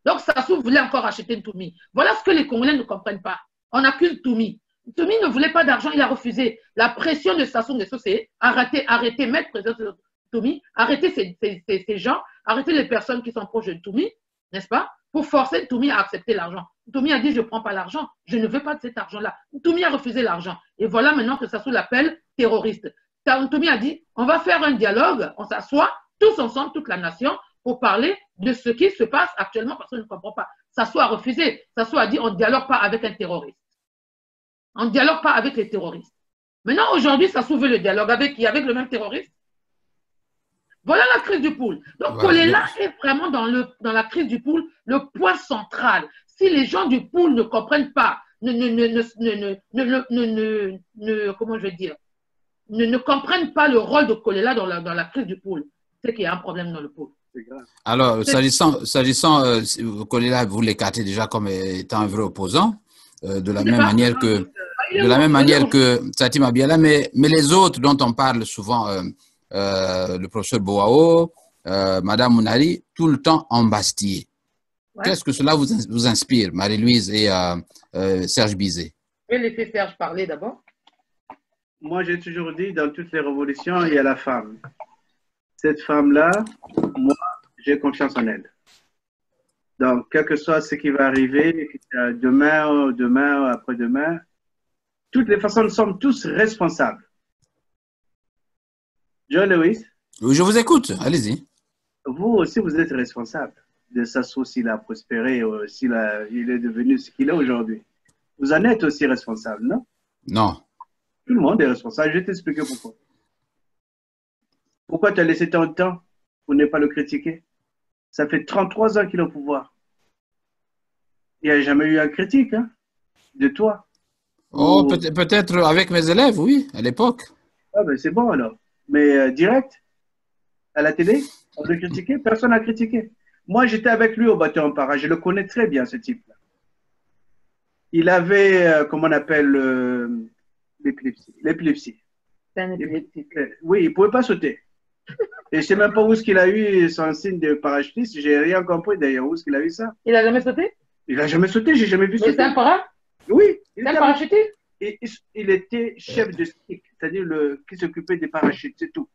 Donc, Sassou voulait encore acheter Ntoumi. Voilà ce que les Congolais ne comprennent pas. On accuse Ntoumi. Ntoumi ne voulait pas d'argent, il a refusé. La pression de Sassou Nguesso, c'est arrêter, mettre pression sur Ntoumi, arrêter ces gens, arrêter les personnes qui sont proches de Ntoumi, n'est-ce pas, pour forcer Ntoumi à accepter l'argent. Ntoumi a dit, je ne prends pas l'argent, je ne veux pas de cet argent-là. Ntoumi a refusé l'argent. Et voilà maintenant que Sassou l'appelle terroriste. Ntoumi a dit, on va faire un dialogue, on s'assoit, tous ensemble, toute la nation, pour parler de ce qui se passe actuellement, parce qu'on ne comprend pas. Sassou a refusé. Sassou a dit, on ne dialogue pas avec un terroriste. On ne dialogue pas avec les terroristes. Maintenant, aujourd'hui, Sassou veut le dialogue avec qui? Avec le même terroriste? Voilà la crise du pool. Donc, Kolela est vraiment dans la crise du pool, le point central. Si les gens du pool ne comprennent pas, comment je vais dire, ne comprennent pas le rôle de Kolela dans la crise du pool, c'est qu'il y a un problème dans le pool. Alors, s'agissant Kolela, vous l'écartez déjà comme étant un vrai opposant, de la même manière que Satima Abiala, mais les autres dont on parle souvent, le professeur Boao, Madame Mounari, tout le temps embastillés. Ouais. Qu'est-ce que cela vous inspire, Marie-Louise et Serge Bizet? Je vais laisser Serge parler d'abord. Moi, j'ai toujours dit, dans toutes les révolutions, il y a la femme. Cette femme-là, moi, j'ai confiance en elle. Donc, quel que soit ce qui va arriver, demain, après-demain, toutes les façons, nous sommes tous responsables. John Lewis? Oui, je vous écoute, allez-y. Vous aussi, vous êtes responsable de Sassou s'il a prospéré, s'il est devenu ce qu'il est aujourd'hui. Vous en êtes aussi responsable, non? Non. Tout le monde est responsable. Je vais t'expliquer pourquoi. Pourquoi tu as laissé tant de temps pour ne pas le critiquer? Ça fait 33 ans qu'il est au pouvoir. Il n'y a jamais eu un critique de toi. Oh, peut-être avec mes élèves, oui, à l'époque. Ah ben c'est bon alors. Mais direct, à la télé, on le critiquait, personne n'a critiqué. Moi, j'étais avec lui au bateau en para. Je le connais très bien, ce type-là. Il avait, comment on appelle, l'épilepsie. C'est un épileptique. Oui, il ne pouvait pas sauter. Et je ne sais même pas où est-ce qu'il a eu son signe de parachutiste. Je n'ai rien compris d'ailleurs. Où est-ce qu'il a eu ça? Il n'a jamais sauté? Il n'a jamais sauté, je n'ai jamais vu sauter. Mais c'est un para? Oui. C'est un parachutiste? Il était chef de stick, c'est-à-dire qui s'occupait des parachutes, c'est tout.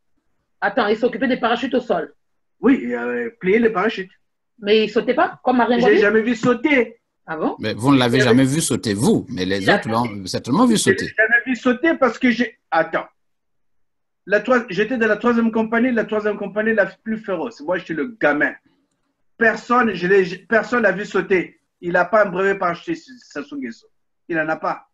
Attends, il s'occupait des parachutes au sol. Oui, il pliait les parachutes. Mais il ne sautait pas, comme Marine Je Ngouabi? n'ai jamais vu sauter. Ah bon? Mais vous ne l'avez jamais vu sauter, vous, mais les autres l'ont certainement vu sauter. Je l'ai jamais vu sauter parce que j'ai... Attends. J'étais dans la troisième compagnie la plus féroce. Moi, j'étais le gamin. Personne l'a vu sauter. Il n'a pas un brevet parachute, Sassou Nguesso. Il n'en a pas.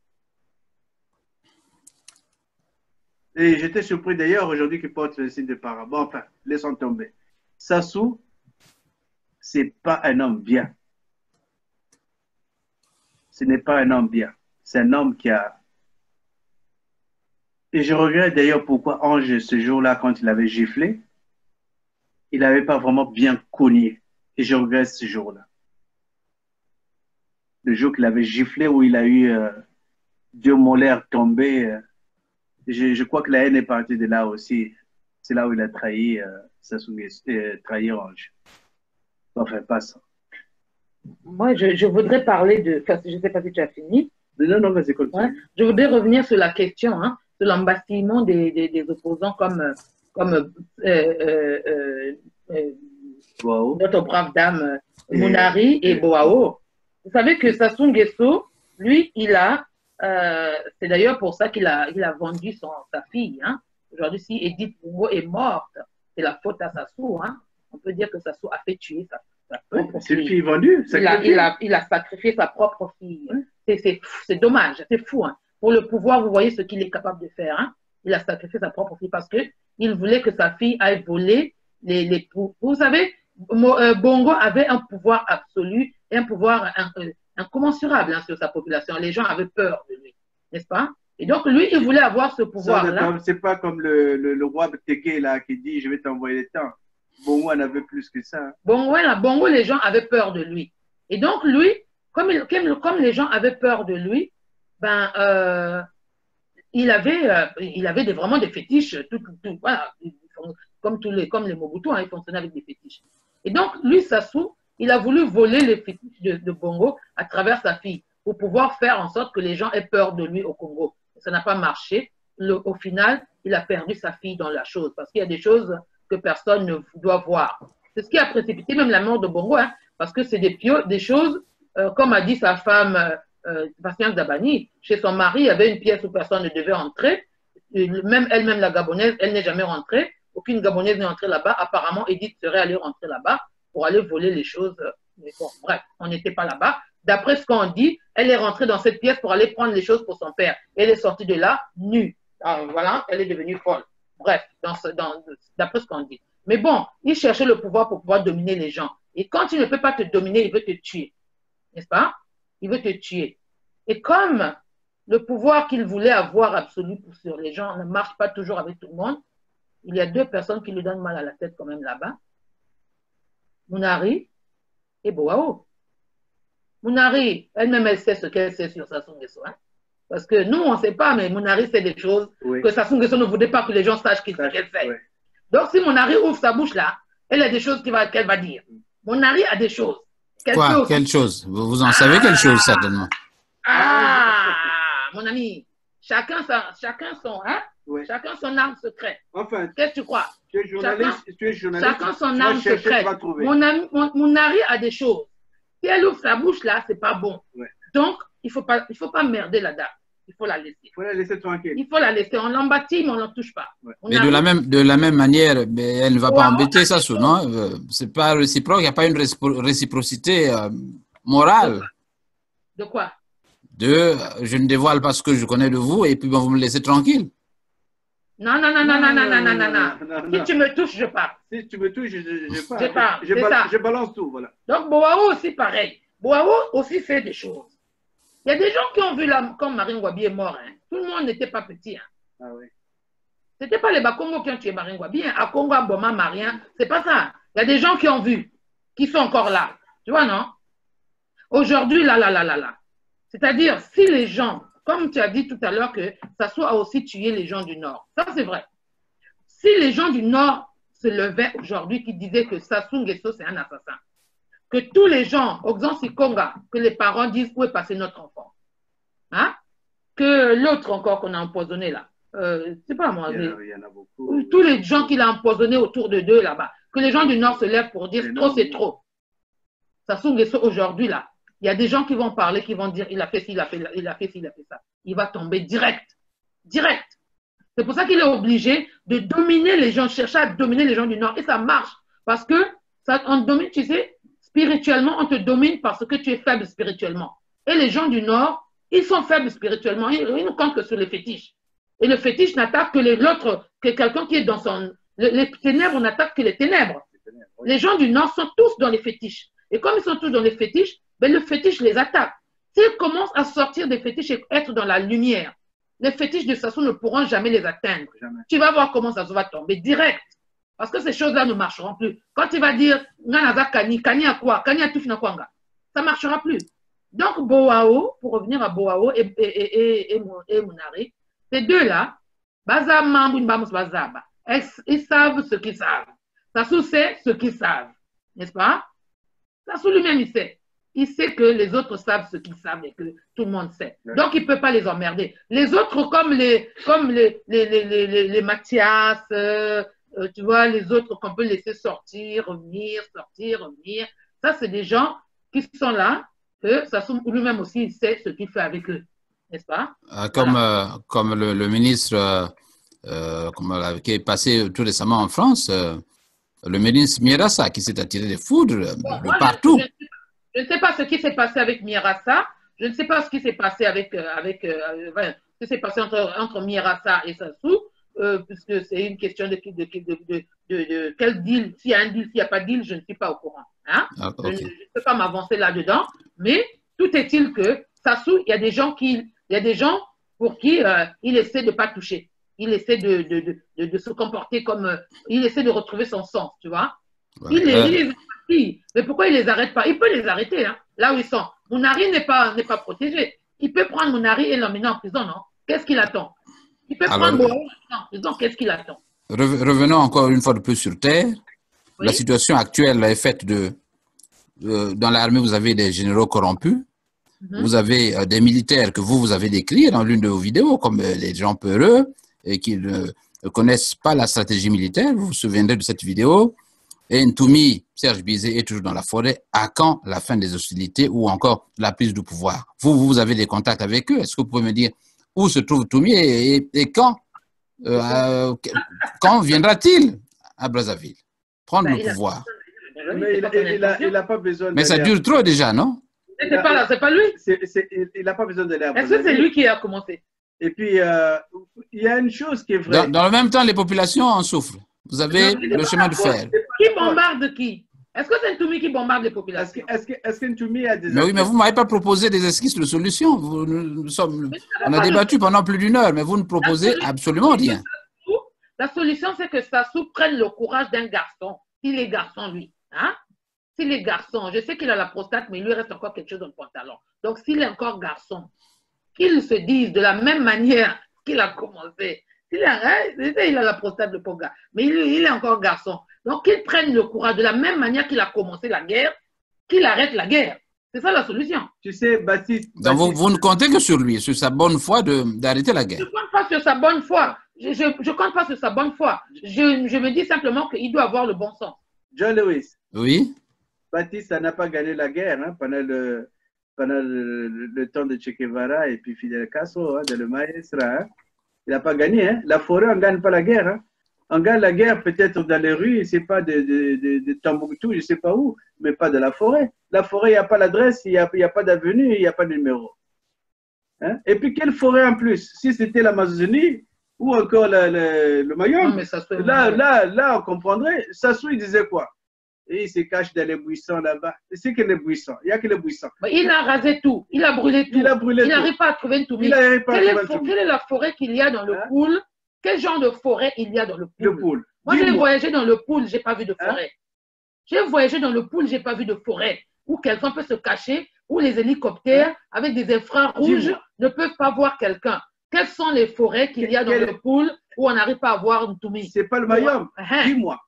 Et j'étais surpris d'ailleurs aujourd'hui qu'il porte le signe de para. Bon, enfin, laissons tomber. Sassou, c'est pas un homme bien. Ce n'est pas un homme bien. C'est un homme qui a... Et je regrette d'ailleurs pourquoi Ange, ce jour-là, quand il avait giflé, il n'avait pas vraiment bien cogné. Et je regrette ce jour-là. Le jour qu'il avait giflé, où il a eu deux molaires tombés. Je crois que la haine est partie de là aussi. C'est là où il a trahi trahi Ange. Enfin, pas ça. Moi, je voudrais parler de... Enfin, je ne sais pas si tu as fini. Non, vas-y, continue. Ouais. Je voudrais revenir sur la question de l'embastillement des opposants comme notre brave dame Mounari et Boao. Vous savez que Sassou Nguesso, lui, c'est d'ailleurs pour ça qu'il a vendu sa fille. Aujourd'hui, si Edith Bongo est morte, c'est la faute à Sassou. On peut dire que Sassou a fait tuer sa propre fille. C'est une fille vendue. Il a sacrifié sa propre fille. C'est dommage, c'est fou. Pour le pouvoir, vous voyez ce qu'il est capable de faire. Il a sacrifié sa propre fille parce qu'il voulait que sa fille aille voler les... Vous savez, Bongo avait un pouvoir absolu et un pouvoir incommensurable sur sa population. Les gens avaient peur de lui, n'est-ce pas? Et donc, lui, il voulait avoir ce pouvoir-là. C'est pas comme le roi Teke là qui dit « je vais t'envoyer les temps ». Bongo en avait plus que ça. Bongo, les gens avaient peur de lui. Et donc, lui, comme les gens avaient peur de lui, il avait vraiment des fétiches, voilà, comme les Mobutu, ils fonctionnaient avec des fétiches. Et donc, lui, Sassou, il a voulu voler les fétiches de Bongo à travers sa fille pour pouvoir faire en sorte que les gens aient peur de lui au Congo. Ça n'a pas marché. Au final, il a perdu sa fille dans la chose parce qu'il y a des choses que personne ne doit voir. C'est ce qui a précipité même la mort de Bongo, parce que c'est des choses, comme a dit sa femme, Patience Dabani, chez son mari, il y avait une pièce où personne ne devait entrer. Même elle-même, la Gabonaise, elle n'est jamais rentrée. Aucune Gabonaise n'est entrée là-bas. Apparemment, Edith serait allée rentrer là-bas pour aller voler les choses. Mais bon, bref, on n'était pas là-bas. D'après ce qu'on dit, elle est rentrée dans cette pièce pour aller prendre les choses pour son père. Elle est sortie de là nue. Alors, voilà, elle est devenue folle. Bref, d'après ce qu'on dit. Mais bon, il cherchait le pouvoir pour pouvoir dominer les gens. Et quand il ne peut pas te dominer, il veut te tuer. N'est-ce pas? Il veut te tuer. Et comme le pouvoir qu'il voulait avoir absolu sur les gens ne marche pas toujours avec tout le monde, il y a deux personnes qui lui donnent mal à la tête quand même là-bas. Mounari et Boao. Mounari, elle-même, elle sait ce qu'elle sait sur Sassou Nguesso. Parce que nous, on ne sait pas, mais Mounari sait des choses que Sassou Nguesso ne voulait pas que les gens sachent qu'elle fait. Oui. Donc, si Mounari ouvre sa bouche là, elle a des choses qu'elle va dire. Mounari a des choses. Quoi? Quelle chose? Vous en savez quelque chose, certainement. Mon ami, chacun son arme secrète. Enfin, qu'est-ce que tu crois? Tu es journaliste. Chacun son arme secrète. Mounari a des choses. Si elle ouvre sa bouche là, c'est pas bon. Ouais. Donc, il faut pas merder la dame. Il faut la laisser. Il faut la laisser tranquille. Il faut la laisser. On l'embâtit, mais on n'en touche pas. Ouais. Mais de la même manière, mais elle ne va pas embêter Sassou, non? C'est pas réciproque. Il n'y a pas une réciprocité morale. De quoi? Je ne dévoile pas ce que je connais de vous et puis vous me laissez tranquille. Non. Si tu me touches, je pars. Si tu me touches, je pars. Je pars. Je balance tout, voilà. Donc, Boao aussi, pareil. Boao aussi fait des choses. Il y a des gens qui ont vu, comme Marine Ngouabi est mort. Tout le monde n'était pas petit. Ah oui. Ce n'était pas les Bakongo qui ont tué Marine Ngouabi. À Congo, à Boma, Marien, c'est pas ça. Il y a des gens qui ont vu, qui sont encore là. Tu vois, non? Aujourd'hui, là. C'est-à-dire, si les gens, comme tu as dit tout à l'heure que Sassou a aussi tué les gens du Nord. Ça, c'est vrai. Si les gens du Nord se levaient aujourd'hui qui disaient que Sassou Nguesso, c'est un assassin, que tous les gens, Oxan Sikonga, que les parents disent où est passé notre enfant, que l'autre encore qu'on a empoisonné là, c'est pas moi, Il y en a beaucoup. tous les gens qu'il a empoisonnés autour de deux là-bas, que les gens du Nord se lèvent pour dire trop, c'est trop. Sassou Nguesso aujourd'hui là, il y a des gens qui vont parler, qui vont dire il a fait ci, il a fait ci, il a fait ça. Il va tomber direct. Direct. C'est pour ça qu'il est obligé de dominer les gens, chercher à dominer les gens du Nord. Et ça marche. Parce que ça, on domine, tu sais, spirituellement, on te domine parce que tu es faible spirituellement. Et les gens du Nord, ils sont faibles spirituellement. Ils ne comptent que sur les fétiches. Et le fétiche n'attaque que l'autre, que quelqu'un qui est dans son... Les ténèbres n'attaquent que les ténèbres. Les gens du Nord sont tous dans les fétiches. Et comme ils sont tous dans les fétiches, ben le fétiche les attaque. S'ils commencent à sortir des fétiches et être dans la lumière, les fétiches de Sassou ne pourront jamais les atteindre. Jamais. Tu vas voir comment Sassou va tomber direct. Parce que ces choses-là ne marcheront plus. Quand il va dire Kani à quoi? Kani à Tufinakwanga, ça ne marchera plus. Donc, Boao, pour revenir à Boao et Mounari, ces deux-là, ils savent ce qu'ils savent. Sassou sait ce qu'ils savent. N'est-ce pas? Sassou lui-même, il sait. Il sait que les autres savent ce qu'ils savent et que tout le monde sait. Donc, il ne peut pas les emmerder. Les autres, comme les Mathias, tu vois, les autres qu'on peut laisser sortir, revenir, ça, c'est des gens qui sont là, que Sassou lui-même aussi, il sait ce qu'il fait avec eux. N'est-ce pas? Comme le ministre qui est passé tout récemment en France, le ministre Mirassa, qui s'est attiré des foudres de partout. Je ne sais pas ce qui s'est passé avec Mirassa. Je ne sais pas ce qui s'est passé ce qui s'est passé entre Mirassa et Sassou, puisque c'est une question de quel deal. S'il y a un deal, s'il n'y a pas de deal, je ne suis pas au courant. Hein? Okay. Je ne peux pas m'avancer là-dedans. Mais tout est-il que Sassou, il y a des gens pour qui il essaie de ne pas toucher. Il essaie de se comporter comme... il essaie de retrouver son sens, tu vois. Ouais. Il les arrête. Mais pourquoi il ne les arrête pas? Il peut les arrêter, hein, là où ils sont. Mounari n'est pas protégé. Il peut prendre Mounari et l'emmener en prison, non? Qu'est-ce qu'il attend? Il peut prendre Boao en prison, qu'est-ce qu'il attend? Revenons encore une fois de plus sur Terre. Oui? La situation actuelle est faite dans l'armée, vous avez des généraux corrompus. Vous avez des militaires que vous avez décrits dans l'une de vos vidéos, comme les gens peureux, et qui ne connaissent pas la stratégie militaire. Vous vous souviendrez de cette vidéo. Et Ntoumi, Serge Bizet, est toujours dans la forêt. À quand la fin des hostilités ou encore la prise du pouvoir? Vous avez des contacts avec eux. Est-ce que vous pouvez me dire où se trouve Ntoumi et quand viendra-t-il à Brazzaville prendre le pouvoir? Mais il n'a pas besoin. Mais ça dure trop déjà, non? C'est pas lui. Il n'a pas besoin de l'air. Est-ce que c'est lui qui a commencé? Et puis, il y a une chose qui est vraie. Dans le même temps, les populations en souffrent. Vous avez le chemin de fer. Qui bombarde qui? Est-ce que c'est Ntoumi qui bombarde les populations? Est-ce que Ntoumi a des... Mais oui, mais vous ne m'avez pas proposé des esquisses de solutions. On a débattu pendant plus d'1 heure, mais vous ne proposez absolument rien. La solution, c'est que Sassou prenne le courage d'un garçon. S'il est garçon, lui. Hein? S'il est garçon, je sais qu'il a la prostate, mais il lui reste encore quelque chose dans le pantalon. Donc, s'il est encore garçon, qu'il se dise de la même manière qu'il a commencé. Il a la prostate de pauvre gars, mais il est encore garçon. Donc, qu'il prenne le courage de la même manière qu'il a commencé la guerre, qu'il arrête la guerre. C'est ça la solution. Tu sais, Baptiste... Donc, vous ne comptez que sur lui, sur sa bonne foi d'arrêter la guerre. Je ne compte pas sur sa bonne foi. Je compte pas sur sa bonne foi. Je me dis simplement qu'il doit avoir le bon sens. John Lewis. Oui. Baptiste n'a pas gagné la guerre hein, pendant le temps de Che Guevara et puis Fidel Castro, hein, de le maestra. Hein. Il n'a pas gagné. Hein. La forêt, on ne gagne pas la guerre. Hein. On gagne la guerre peut-être dans les rues, c'est pas de Tombouctou, je ne sais pas où, mais pas de la forêt. La forêt, il n'y a pas l'adresse, il n'y a pas d'avenue, il n'y a pas de numéro. Hein. Et puis, quelle forêt en plus? Si c'était l'Amazonie ou encore le Mayom, là, on comprendrait. Sassou, il disait quoi? Et il se cache dans les buissons là-bas. C'est que les buissons. Il n'y a que les buissons. Mais il a rasé tout. Il a brûlé tout. Il n'arrive pas à trouver Ntoumi. Quelle est la forêt qu'il y a dans le pool? Quel genre de forêt il y a dans le pool? Moi, j'ai voyagé dans le pool, je n'ai pas vu de forêt. J'ai voyagé dans le pool, je n'ai pas vu de forêt. Où quelqu'un peut se cacher, où les hélicoptères avec des infrarouges ne peuvent pas voir quelqu'un. Quelles sont les forêts qu'il y a dans le pool où on n'arrive pas à voir Ntoumi? Ce n'est pas le Mayom. Dis-moi.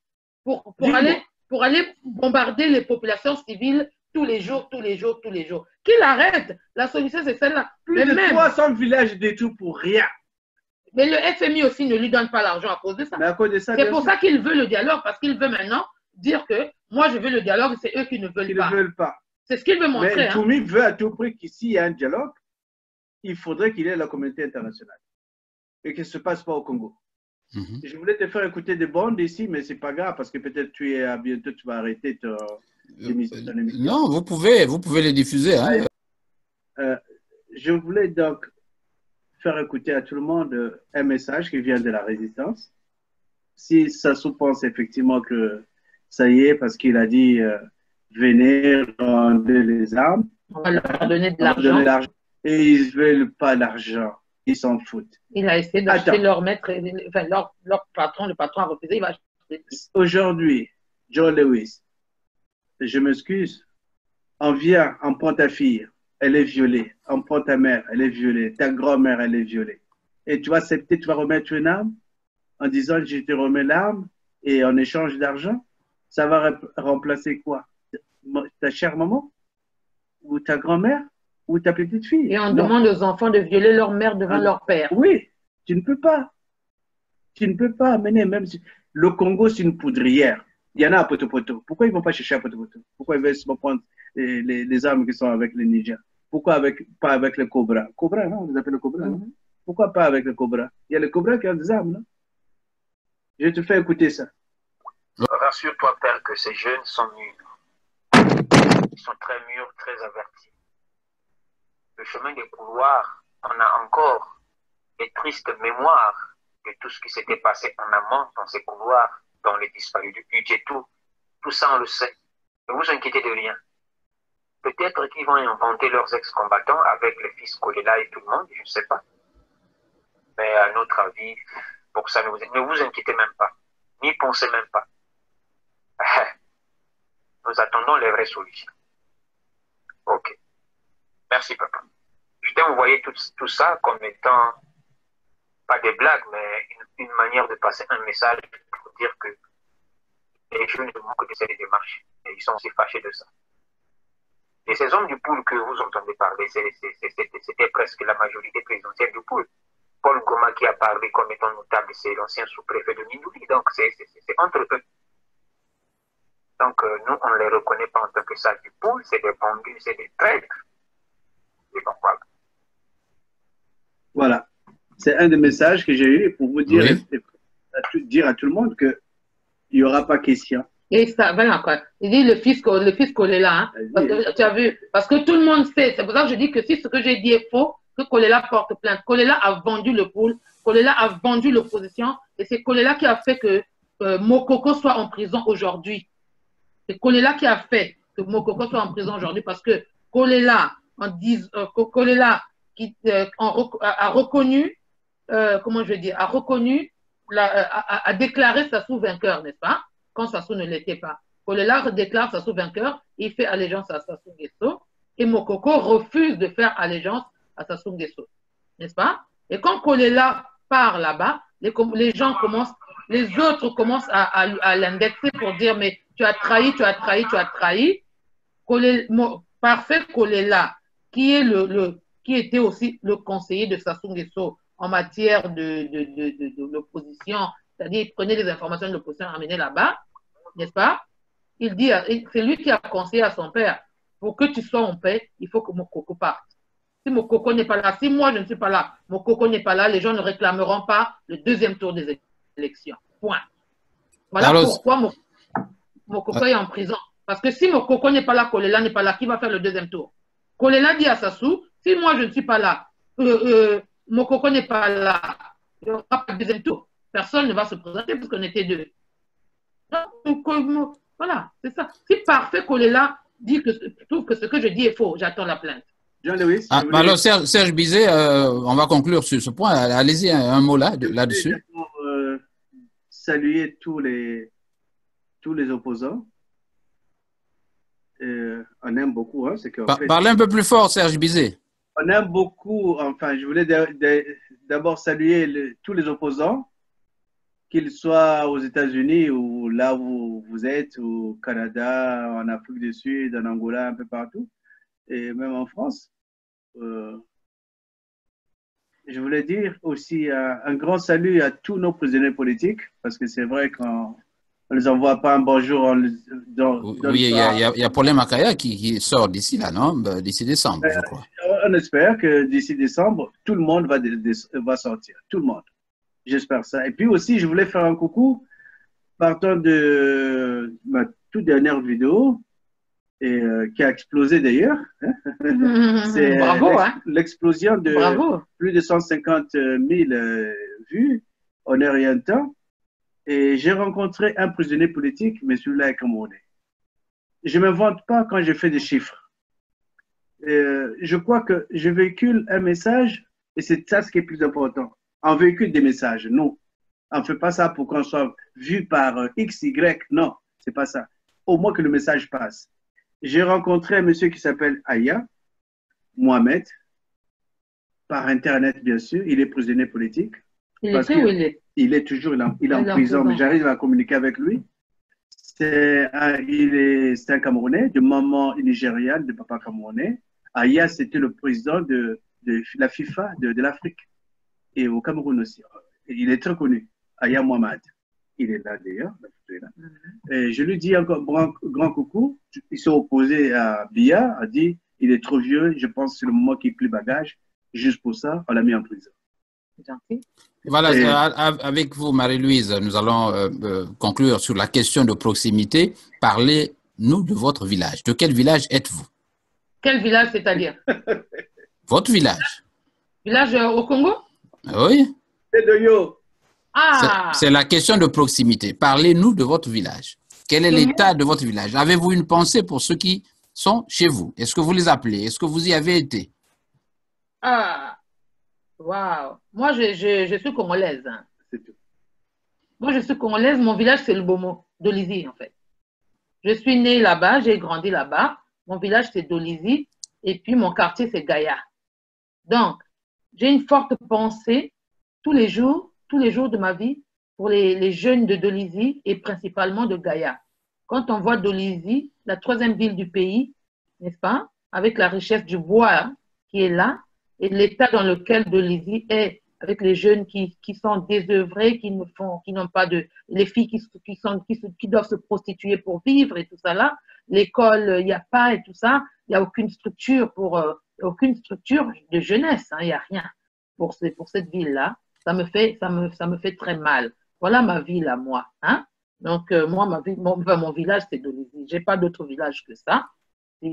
Pour aller bombarder les populations civiles tous les jours. Qu'il arrête. La solution, c'est celle-là. Plus de 300 villages détruits pour rien. Mais le FMI aussi ne lui donne pas l'argent à cause de ça. C'est pour ça qu'il veut le dialogue, parce qu'il veut maintenant dire que moi je veux le dialogue, c'est eux qui ne veulent pas. C'est ce qu'il veut montrer. Mais Toumi veut à tout prix qu'ici il y a un dialogue, il faudrait qu'il y ait la communauté internationale et que ce ne se passe pas au Congo. Je voulais te faire écouter des bandes ici, mais c'est pas grave parce que peut-être bientôt tu vas arrêter ton émission. Non, vous pouvez les diffuser. Hein. Je voulais donc faire écouter à tout le monde un message qui vient de la résistance. Si Sassou pense effectivement que ça y est, parce qu'il a dit venez rendez les armes, on va leur donner de l'argent. Et ils ne veulent pas l'argent. Ils s'en foutent. Il a essayé d'acheter leur maître, enfin leur patron, le patron a refusé, il va acheter. Aujourd'hui, John Lewis, je m'excuse, on vient, on prend ta fille, elle est violée, on prend ta mère, elle est violée, ta grand-mère, elle est violée. Et tu vas accepter, tu vas remettre une arme en disant je te remets l'arme et en échange d'argent, ça va remplacer quoi? Ta chère maman? Ou ta grand-mère? Ou ta petite fille? Et on demande aux enfants de violer leur mère devant leur père. Oui, tu ne peux pas. Tu ne peux pas amener, même si le Congo, c'est une poudrière. Il y en a à Poto-Poto. Pourquoi ils ne vont pas chercher à Poto-Poto? Pourquoi ils veulent prendre les armes qui sont avec les Niger? Pourquoi pas avec le Cobra? Cobra, non? On les appelle le Cobra, non? Pourquoi pas avec le Cobra? Il y a le Cobra qui a des armes, non? Je te fais écouter ça. Rassure-toi, Père, que ces jeunes sont mûrs. Ils sont très mûrs, très avertis. Le chemin des couloirs, on a encore des tristes mémoires de tout ce qui s'était passé en amont dans ces couloirs, dans les disparus du budget, tout ça on le sait. Ne vous inquiétez de rien. Peut-être qu'ils vont inventer leurs ex-combattants avec les fils Kolela et tout le monde, je ne sais pas. Mais à notre avis, pour ça, ne vous inquiétez même pas, n'y pensez même pas. Nous attendons les vraies solutions. Ok. Merci, papa. Je t'ai envoyé tout ça comme étant, pas des blagues, mais une manière de passer un message pour dire que les jeunes manquent de cette démarche. Et ils sont aussi fâchés de ça. Et ces hommes du pool que vous entendez parler, c'était presque la majorité présidentielle du pool. Paul Goma qui a parlé comme étant notable, c'est l'ancien sous-préfet de Mindouli. Donc, c'est entre eux. Donc, nous, on ne les reconnaît pas en tant que ça du pool. C'est des bandits, c'est des traîtres. Et donc, voilà. Voilà. C'est un des messages que j'ai eu pour vous dire, dire à tout le monde qu'il n'y aura pas question. Et ça, voilà quoi. Il dit le fils Kolela, hein, parce que tu as vu, parce que tout le monde sait. C'est pour ça que je dis que si ce que j'ai dit est faux, que Kolela porte plainte. Kolela a vendu le pool, Kolela a vendu l'opposition, et c'est Kolela qui a fait que Mokoko soit en prison aujourd'hui. C'est Kolela qui a fait que Mokoko soit en prison aujourd'hui, parce que Kolela, Kolela qui a reconnu, comment je vais dire, a déclaré Sassou vainqueur, n'est-ce pas? Quand Sassou ne l'était pas. Kolela déclare Sassou vainqueur, il fait allégeance à Sassou Nguesso, et Mokoko refuse de faire allégeance à Sassou Nguesso, n'est-ce pas? Et quand Kolela part là-bas, les gens commencent, les autres commencent à l'indexer pour dire mais tu as trahi, tu as trahi, tu as trahi. Parfait Kolela, qui était aussi le conseiller de Sassou Nguesso en matière de l'opposition, c'est-à-dire il prenait les informations de l'opposition amenées là-bas, n'est-ce pas? Il dit, c'est lui qui a conseillé à son père, pour que tu sois en paix, il faut que Mokoko parte. Si Mokoko n'est pas là, si moi je ne suis pas là, Mokoko n'est pas là, les gens ne réclameront pas le deuxième tour des élections. Point. Voilà pourquoi Mokoko est en prison. Parce que si Mokoko n'est pas là, Kolela n'est pas là, qui va faire le deuxième tour? Kolela dit à Sassou, si moi je ne suis pas là, Mokoko n'est pas là, il n'y aura pas de deuxième tour. Personne ne va se présenter parce qu'on était deux. Donc, voilà, c'est ça. Si parfait Kolela trouve que ce que je dis est faux, j'attends la plainte. Jean-Louis. Alors, Serge Bizet, on va conclure sur ce point. Allez-y, un mot là-dessus. Saluer tous les opposants. On aime beaucoup. Hein, parlez un peu plus fort, Serge Bizet. On aime beaucoup. Enfin, je voulais d'abord saluer tous les opposants, qu'ils soient aux États-Unis ou là où vous êtes, au Canada, en Afrique du Sud, en Angola, un peu partout, et même en France. je voulais dire aussi un grand salut à tous nos prisonniers politiques, parce que c'est vrai qu'on ne les envoie pas un bonjour. Oui, il y a Paulin Makaya qui sort d'ici là, non? D'ici décembre, je crois. On espère que d'ici décembre, tout le monde va sortir. Tout le monde. J'espère ça. Et puis aussi, je voulais faire un coucou partant de ma toute dernière vidéo, et qui a explosé d'ailleurs. C'est l'explosion de plus de 150 000 vues en un rien de temps. Et j'ai rencontré un prisonnier politique, mais celui-là est camerounais. Je ne m'invente pas quand je fais des chiffres. Je crois que je véhicule un message, et c'est ça ce qui est plus important. On véhicule des messages, non. On ne fait pas ça pour qu'on soit vu par X, Y, non, c'est pas ça. Au moins que le message passe. J'ai rencontré un monsieur qui s'appelle Aya Mohamed, par Internet, bien sûr. Il est prisonnier politique. Il est toujours il est en prison, mais j'arrive à communiquer avec lui. C'est un Camerounais, de maman nigériane, de papa camerounais. Aya, c'était le président de la FIFA de l'Afrique et au Cameroun aussi. Il est très connu, Aya Mohamed. Il est là d'ailleurs. Et je lui dis encore grand coucou. Ils sont opposés à Biya, a dit il est trop vieux, je pense que c'est le moment qu'il plie bagage. Juste pour ça, on l'a mis en prison. Voilà, avec vous, Marie-Louise, nous allons conclure sur la question de proximité. Parlez-nous de votre village. De quel village êtes-vous? Quel village, c'est-à-dire? Votre village. Village au Congo? Oui. C'est de Yo. C'est la question de proximité. Parlez-nous de votre village. Quel est l'état de votre village? Avez-vous une pensée pour ceux qui sont chez vous? Est-ce que vous les appelez? Est-ce que vous y avez été? Waouh. Moi, je suis congolaise. Hein. C'est tout. Moi, je suis congolaise. Mon village, c'est le Bomo, Dolizy, en fait. Je suis née là-bas, j'ai grandi là-bas. Mon village, c'est Dolizy. Et puis, mon quartier, c'est Gaïa. Donc, j'ai une forte pensée tous les jours de ma vie pour les jeunes de Dolizy et principalement de Gaïa. Quand on voit Dolizy, la troisième ville du pays, n'est-ce pas, avec la richesse du bois qui est là, et l'état dans lequel Dolizy est, avec les jeunes qui sont désœuvrés, qui n'ont pas de, les filles qui doivent se prostituer pour vivre et tout ça là, l'école, il n'y a pas et tout ça, il n'y a aucune structure de jeunesse, hein, il n'y a rien pour cette ville-là. Ça me fait très mal. Voilà ma ville à moi, hein. Donc, moi, mon village, c'est Dolizy. Je n'ai pas d'autre village que ça. C'est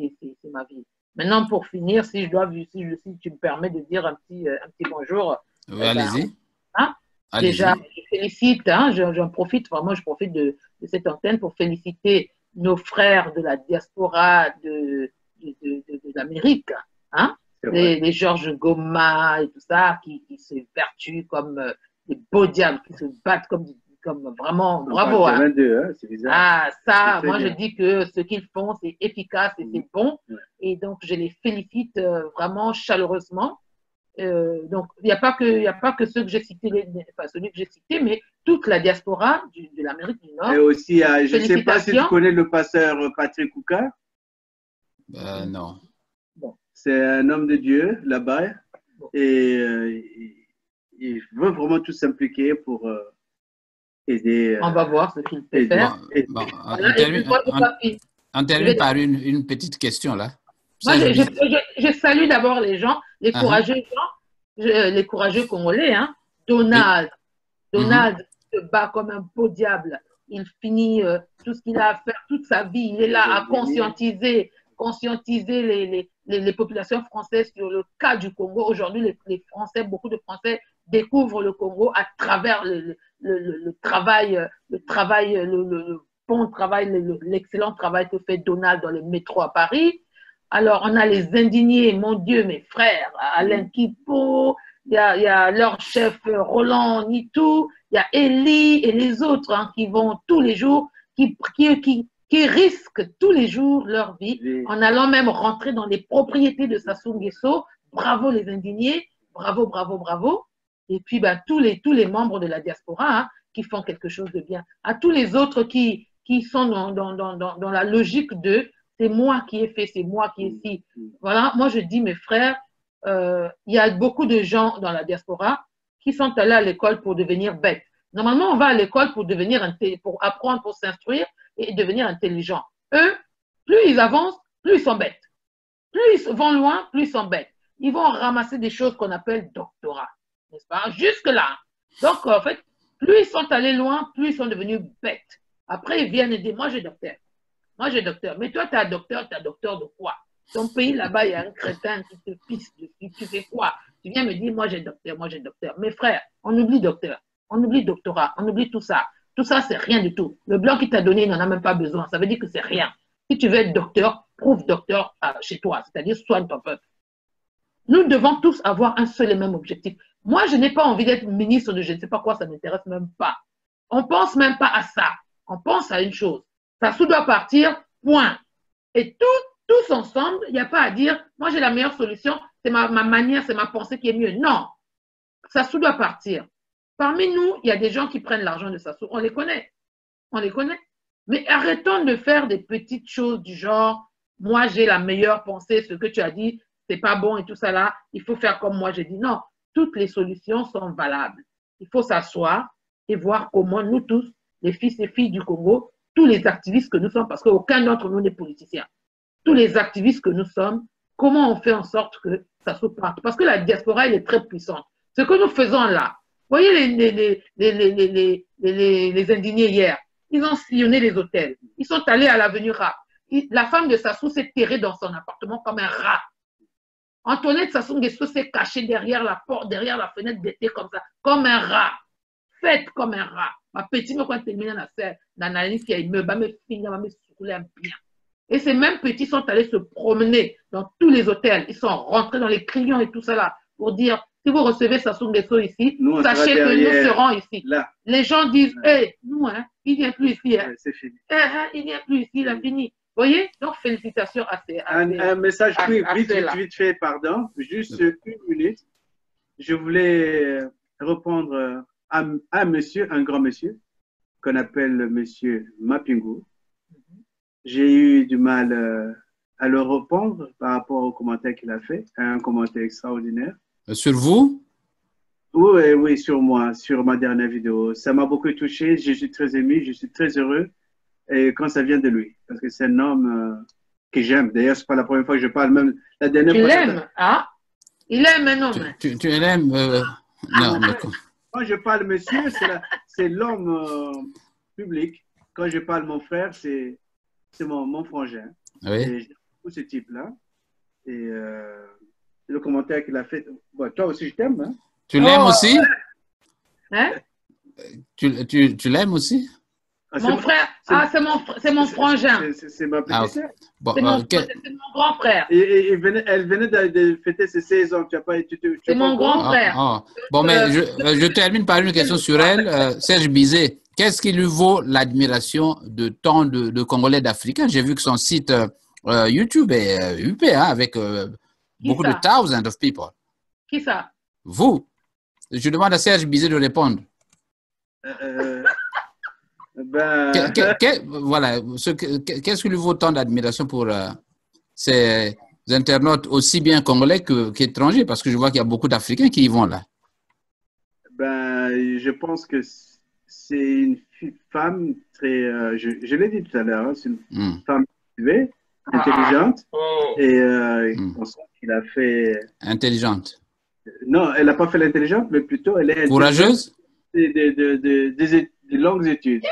ma ville. Maintenant, pour finir, si tu me permets de dire un petit bonjour. Oui, allez-y. Hein? Déjà, je félicite, hein, je profite de cette antenne pour féliciter nos frères de la diaspora de l'Amérique, hein? Les Georges Goma et tout ça, qui se vertuent comme des beaux diables, qui se battent comme vraiment, bravo. Hein. 22, hein, c'est bizarre. Ça, moi, je dis que ce qu'ils font, c'est efficace et c'est bon. Et donc, je les félicite vraiment chaleureusement. Donc, il n'y a pas que ceux que j'ai cités, celui que j'ai cité, mais toute la diaspora de l'Amérique du Nord. Et aussi, je ne sais pas si tu connais le pasteur Patrick Kouka. Non. Bon. C'est un homme de Dieu là-bas. Bon. Et il veut vraiment tout s'impliquer pour aider. On va voir ce qu'il peut faire. On termine par une petite question là. Moi, je salue d'abord les gens, les courageux gens, les courageux congolais. Hein. Donald se bat comme un beau diable. Il finit tout ce qu'il a à faire toute sa vie. Il est là à conscientiser les populations françaises sur le cas du Congo. Aujourd'hui, les Français, beaucoup de Français découvrent le Congo à travers le travail, l'excellent travail que fait Donald dans le métro à Paris. Alors, on a les indignés, mon Dieu, mes frères, Alain Kipo, il y a leur chef Roland Nitou, il y a Elie et les autres hein, qui vont tous les jours, qui risquent tous les jours leur vie en allant même rentrer dans les propriétés de Sassou Nguesso. Bravo les indignés, bravo, bravo, bravo. Et puis, tous les membres de la diaspora hein, qui font quelque chose de bien. À tous les autres qui sont dans la logique de c'est moi qui ai fait, c'est moi qui ai si. Voilà, moi je dis mes frères, il y a beaucoup de gens dans la diaspora qui sont allés à l'école pour devenir bêtes. Normalement, on va à l'école pour apprendre, pour s'instruire et devenir intelligent. Eux, plus ils avancent, plus ils sont bêtes. Plus ils vont loin, plus ils sont bêtes. Ils vont ramasser des choses qu'on appelle doctorat, n'est-ce pas? Jusque-là. Donc, en fait, plus ils sont allés loin, plus ils sont devenus bêtes. Après, ils viennent et disent, moi, j'ai docteur. Moi, j'ai docteur. Mais toi, tu as docteur de quoi? Ton pays, là-bas, il y a un crétin qui te pisse dessus. Tu fais quoi? Tu viens me dire, moi, j'ai docteur, moi, j'ai docteur. Mes frères, on oublie docteur. On oublie doctorat. On oublie tout ça. Tout ça, c'est rien du tout. Le blanc qui t'a donné, il n'en a même pas besoin. Ça veut dire que c'est rien. Si tu veux être docteur, prouve docteur chez toi. C'est-à-dire, soigne ton peuple. Nous devons tous avoir un seul et même objectif. Moi, je n'ai pas envie d'être ministre de je ne sais pas quoi, ça ne m'intéresse même pas. On ne pense même pas à ça. On pense à une chose. Sassou doit partir, point. Et tous ensemble, il n'y a pas à dire, moi j'ai la meilleure solution, c'est ma manière, c'est ma pensée qui est mieux. Non. Sassou doit partir. Parmi nous, il y a des gens qui prennent l'argent de Sassou. On les connaît. On les connaît. Mais arrêtons de faire des petites choses du genre, moi j'ai la meilleure pensée, ce que tu as dit, c'est pas bon et tout ça là, il faut faire comme moi j'ai dit. Non, toutes les solutions sont valables. Il faut s'asseoir et voir comment nous tous, les fils et filles du Congo, tous les activistes que nous sommes, parce qu'aucun d'entre nous n'est politicien, tous les activistes que nous sommes, comment on fait en sorte que ça se parte? Parce que la diaspora, elle est très puissante. Ce que nous faisons là, vous voyez les indignés hier, ils ont sillonné les hôtels, ils sont allés à l'avenue Rap. La femme de Sassou s'est terrée dans son appartement comme un rat. Antoinette Sassou Nguesso s'est cachée derrière la porte, derrière la fenêtre d'été comme ça, comme un rat. Faites comme un rat. Ma petite, quand elle termine dans l'analyse, il me souffler un bien. Et ces mêmes petits sont allés se promener dans tous les hôtels. Ils sont rentrés dans les crayons et tout ça là pour dire, si vous recevez Sassou Nguesso ici, sachez que nous serons ici. Là. Les gens disent, hey, nous, hein, il ne vient plus ici. Hein. C'est fini. Il ne vient plus ici, il a fini. Vous voyez? Donc, félicitations à ces... Un message vite fait, pardon. Juste une minute. Je voulais répondre à un monsieur, un grand monsieur, qu'on appelle monsieur Mapingu. J'ai eu du mal à le répondre par rapport au commentaire qu'il a fait, un commentaire extraordinaire. Sur vous? Oui, sur moi, sur ma dernière vidéo. Ça m'a beaucoup touché, je suis très ému, je suis très heureux. Et quand ça vient de lui, parce que c'est un homme que j'aime. D'ailleurs, ce n'est pas la première fois que je parle, même la dernière fois. Tu l'aimes, hein? Il aime un homme. Tu l'aimes non, mais... Quand je parle monsieur, c'est l'homme public. Quand je parle mon frère, c'est mon frangin. Oui. Et j'aime beaucoup ce type-là. Et le commentaire qu'il a fait, bon, toi aussi je t'aime. Hein? Tu l'aimes aussi? Hein? Tu l'aimes aussi? Mon frère, c'est mon frangin. C'est ma petite sœur. Bon, c'est mon grand frère. Elle venait de fêter ses 16 ans. C'est mon grand frère. Bon, mais je termine par une question sur elle. Serge Bizet, qu'est-ce qui lui vaut l'admiration de tant de Congolais d'Africains? J'ai vu que son site YouTube est huppé avec beaucoup de thousands of people. Qui ça? Vous. Je demande à Serge Bizet de répondre. Voilà, qu'est-ce qui lui vaut tant d'admiration pour ces internautes aussi bien congolais qu'étrangers? Parce que je vois qu'il y a beaucoup d'Africains qui y vont là. Je pense que c'est une femme très, je l'ai dit tout à l'heure, c'est une femme cultivée, intelligente, et je pense qu'il a fait... Intelligente? Non, elle n'a pas fait l'intelligente, mais plutôt elle est... Courageuse? Des longues études.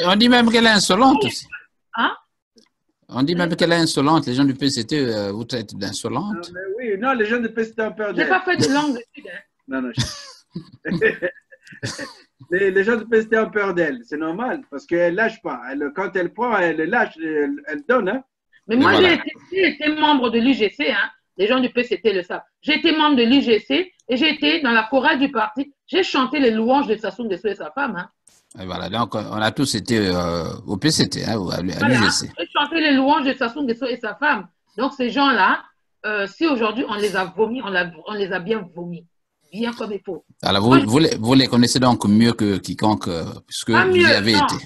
On dit même qu'elle est insolente aussi. Hein? On dit même qu'elle est insolente. Les gens du PCT vous traitent d'insolente. Oui, non, les gens du PCT ont peur d'elle. Je n'ai pas fait de longues études. Hein? Non. les gens du PCT ont peur d'elle. C'est normal, parce qu'elle ne lâche pas. Quand elle prend, elle lâche, elle donne. Hein? Mais moi, j'ai été membre de l'UGC. Hein? Les gens du PCT le savent. J'ai été membre de l'UGC et j'ai été dans la chorale du parti. J'ai chanté les louanges de Sassou Nguesso et sa femme. Hein. Et voilà, donc on a tous été au PCT, hein, à l'UGC. J'ai chanté les louanges de Sassou Nguesso et sa femme. Donc ces gens-là, si aujourd'hui on les a vomis, on les a bien vomis. Bien comme il faut. Alors vous les connaissez donc mieux que quiconque, puisque vous y avez été.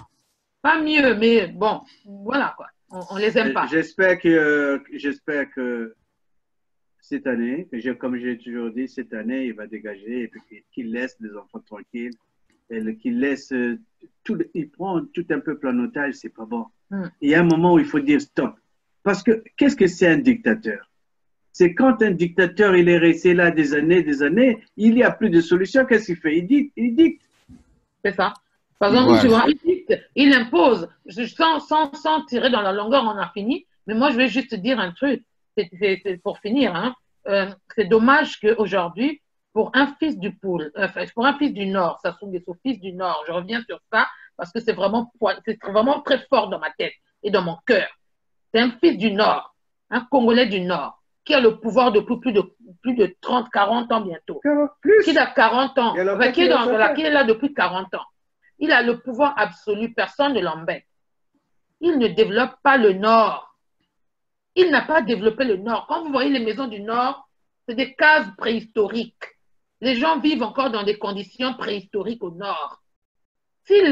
Pas mieux, mais bon, voilà quoi. On les aime pas. J'espère que cette année, comme j'ai toujours dit, cette année, il va dégager et puis qu'il laisse les enfants tranquilles. Qu'il laisse il prend tout un peuple en otage, c'est pas bon. Il y a un moment où il faut dire stop. Parce que qu'est-ce que c'est un dictateur? C'est quand un dictateur, il est resté là des années, il n'y a plus de solution, qu'est-ce qu'il fait? Il dicte. C'est ça. Par exemple, tu vois, il impose, sans tirer dans la longueur, on a fini, mais moi, je vais juste dire un truc, c'est pour finir, hein. C'est dommage qu'aujourd'hui, pour un fils du Nord, Sassou Nguesso, fils du Nord, je reviens sur ça, parce que c'est vraiment très fort dans ma tête et dans mon cœur. C'est un fils du Nord, un Congolais du Nord, qui a le pouvoir depuis plus de 30, 40 ans bientôt. Plus. Qui a 40 ans, qui est là depuis 40 ans. Il a le pouvoir absolu, personne ne l'embête. Il ne développe pas le Nord. Il n'a pas développé le Nord. Quand vous voyez les maisons du Nord, c'est des cases préhistoriques. Les gens vivent encore dans des conditions préhistoriques au Nord. S'il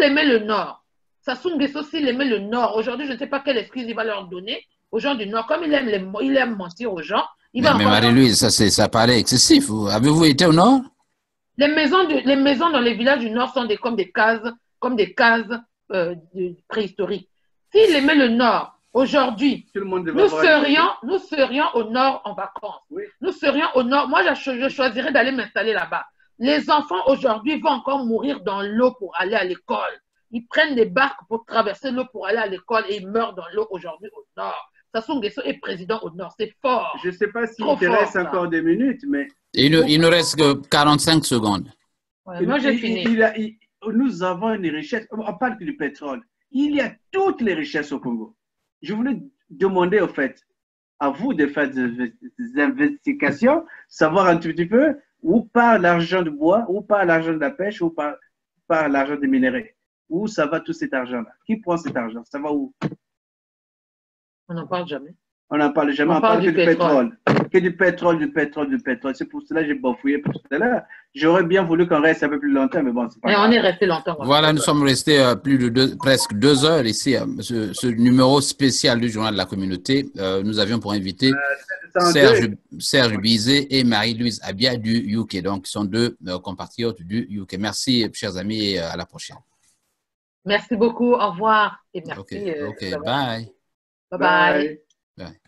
aimait le Nord, Sassou Nguesso, s'il aimait le Nord, aujourd'hui, je ne sais pas quelle excuse il va leur donner aux gens du Nord. Comme il aime mentir aux gens, il va mais Marie-Louise, ça paraît excessif. Avez-vous été au Nord? Les maisons dans les villages du Nord sont comme des cases préhistoriques. S'il aimait le Nord, aujourd'hui, nous serions au Nord en vacances. Oui. Nous serions au Nord. Moi, je choisirais d'aller m'installer là-bas. Les enfants aujourd'hui vont encore mourir dans l'eau pour aller à l'école. Ils prennent des barques pour traverser l'eau pour aller à l'école et ils meurent dans l'eau aujourd'hui au Nord. Sassou Nguesso est président au Nord. C'est fort. Je ne sais pas s'il te reste encore des minutes, mais... Il ne reste que 45 secondes. Ouais, moi, j'ai fini. Nous avons une richesse. On parle du pétrole. Il y a toutes les richesses au Congo. Je voulais demander, au fait, à vous de faire des investigations, savoir un tout petit peu où part l'argent du bois, où part l'argent de la pêche, où part l'argent des minéraux. Où ça va tout cet argent-là? Qui prend cet argent? Ça va où? On n'en parle jamais. On n'en parle jamais, on parle que du pétrole. Que du pétrole. C'est pour cela que j'ai bafouillé tout à l'heure. J'aurais bien voulu qu'on reste un peu plus longtemps, mais bon, c'est pas grave. On est resté longtemps. Voilà, nous sommes restés presque 2 heures ici, ce numéro spécial du Journal de la Communauté. Nous avions pour invité Serge Bizet et Marie-Louise Abia du UK. Donc, ils sont 2 compatriotes du UK. Merci, chers amis, et à la prochaine. Merci beaucoup. Au revoir. Et merci. OK, bye. Bye. Bye.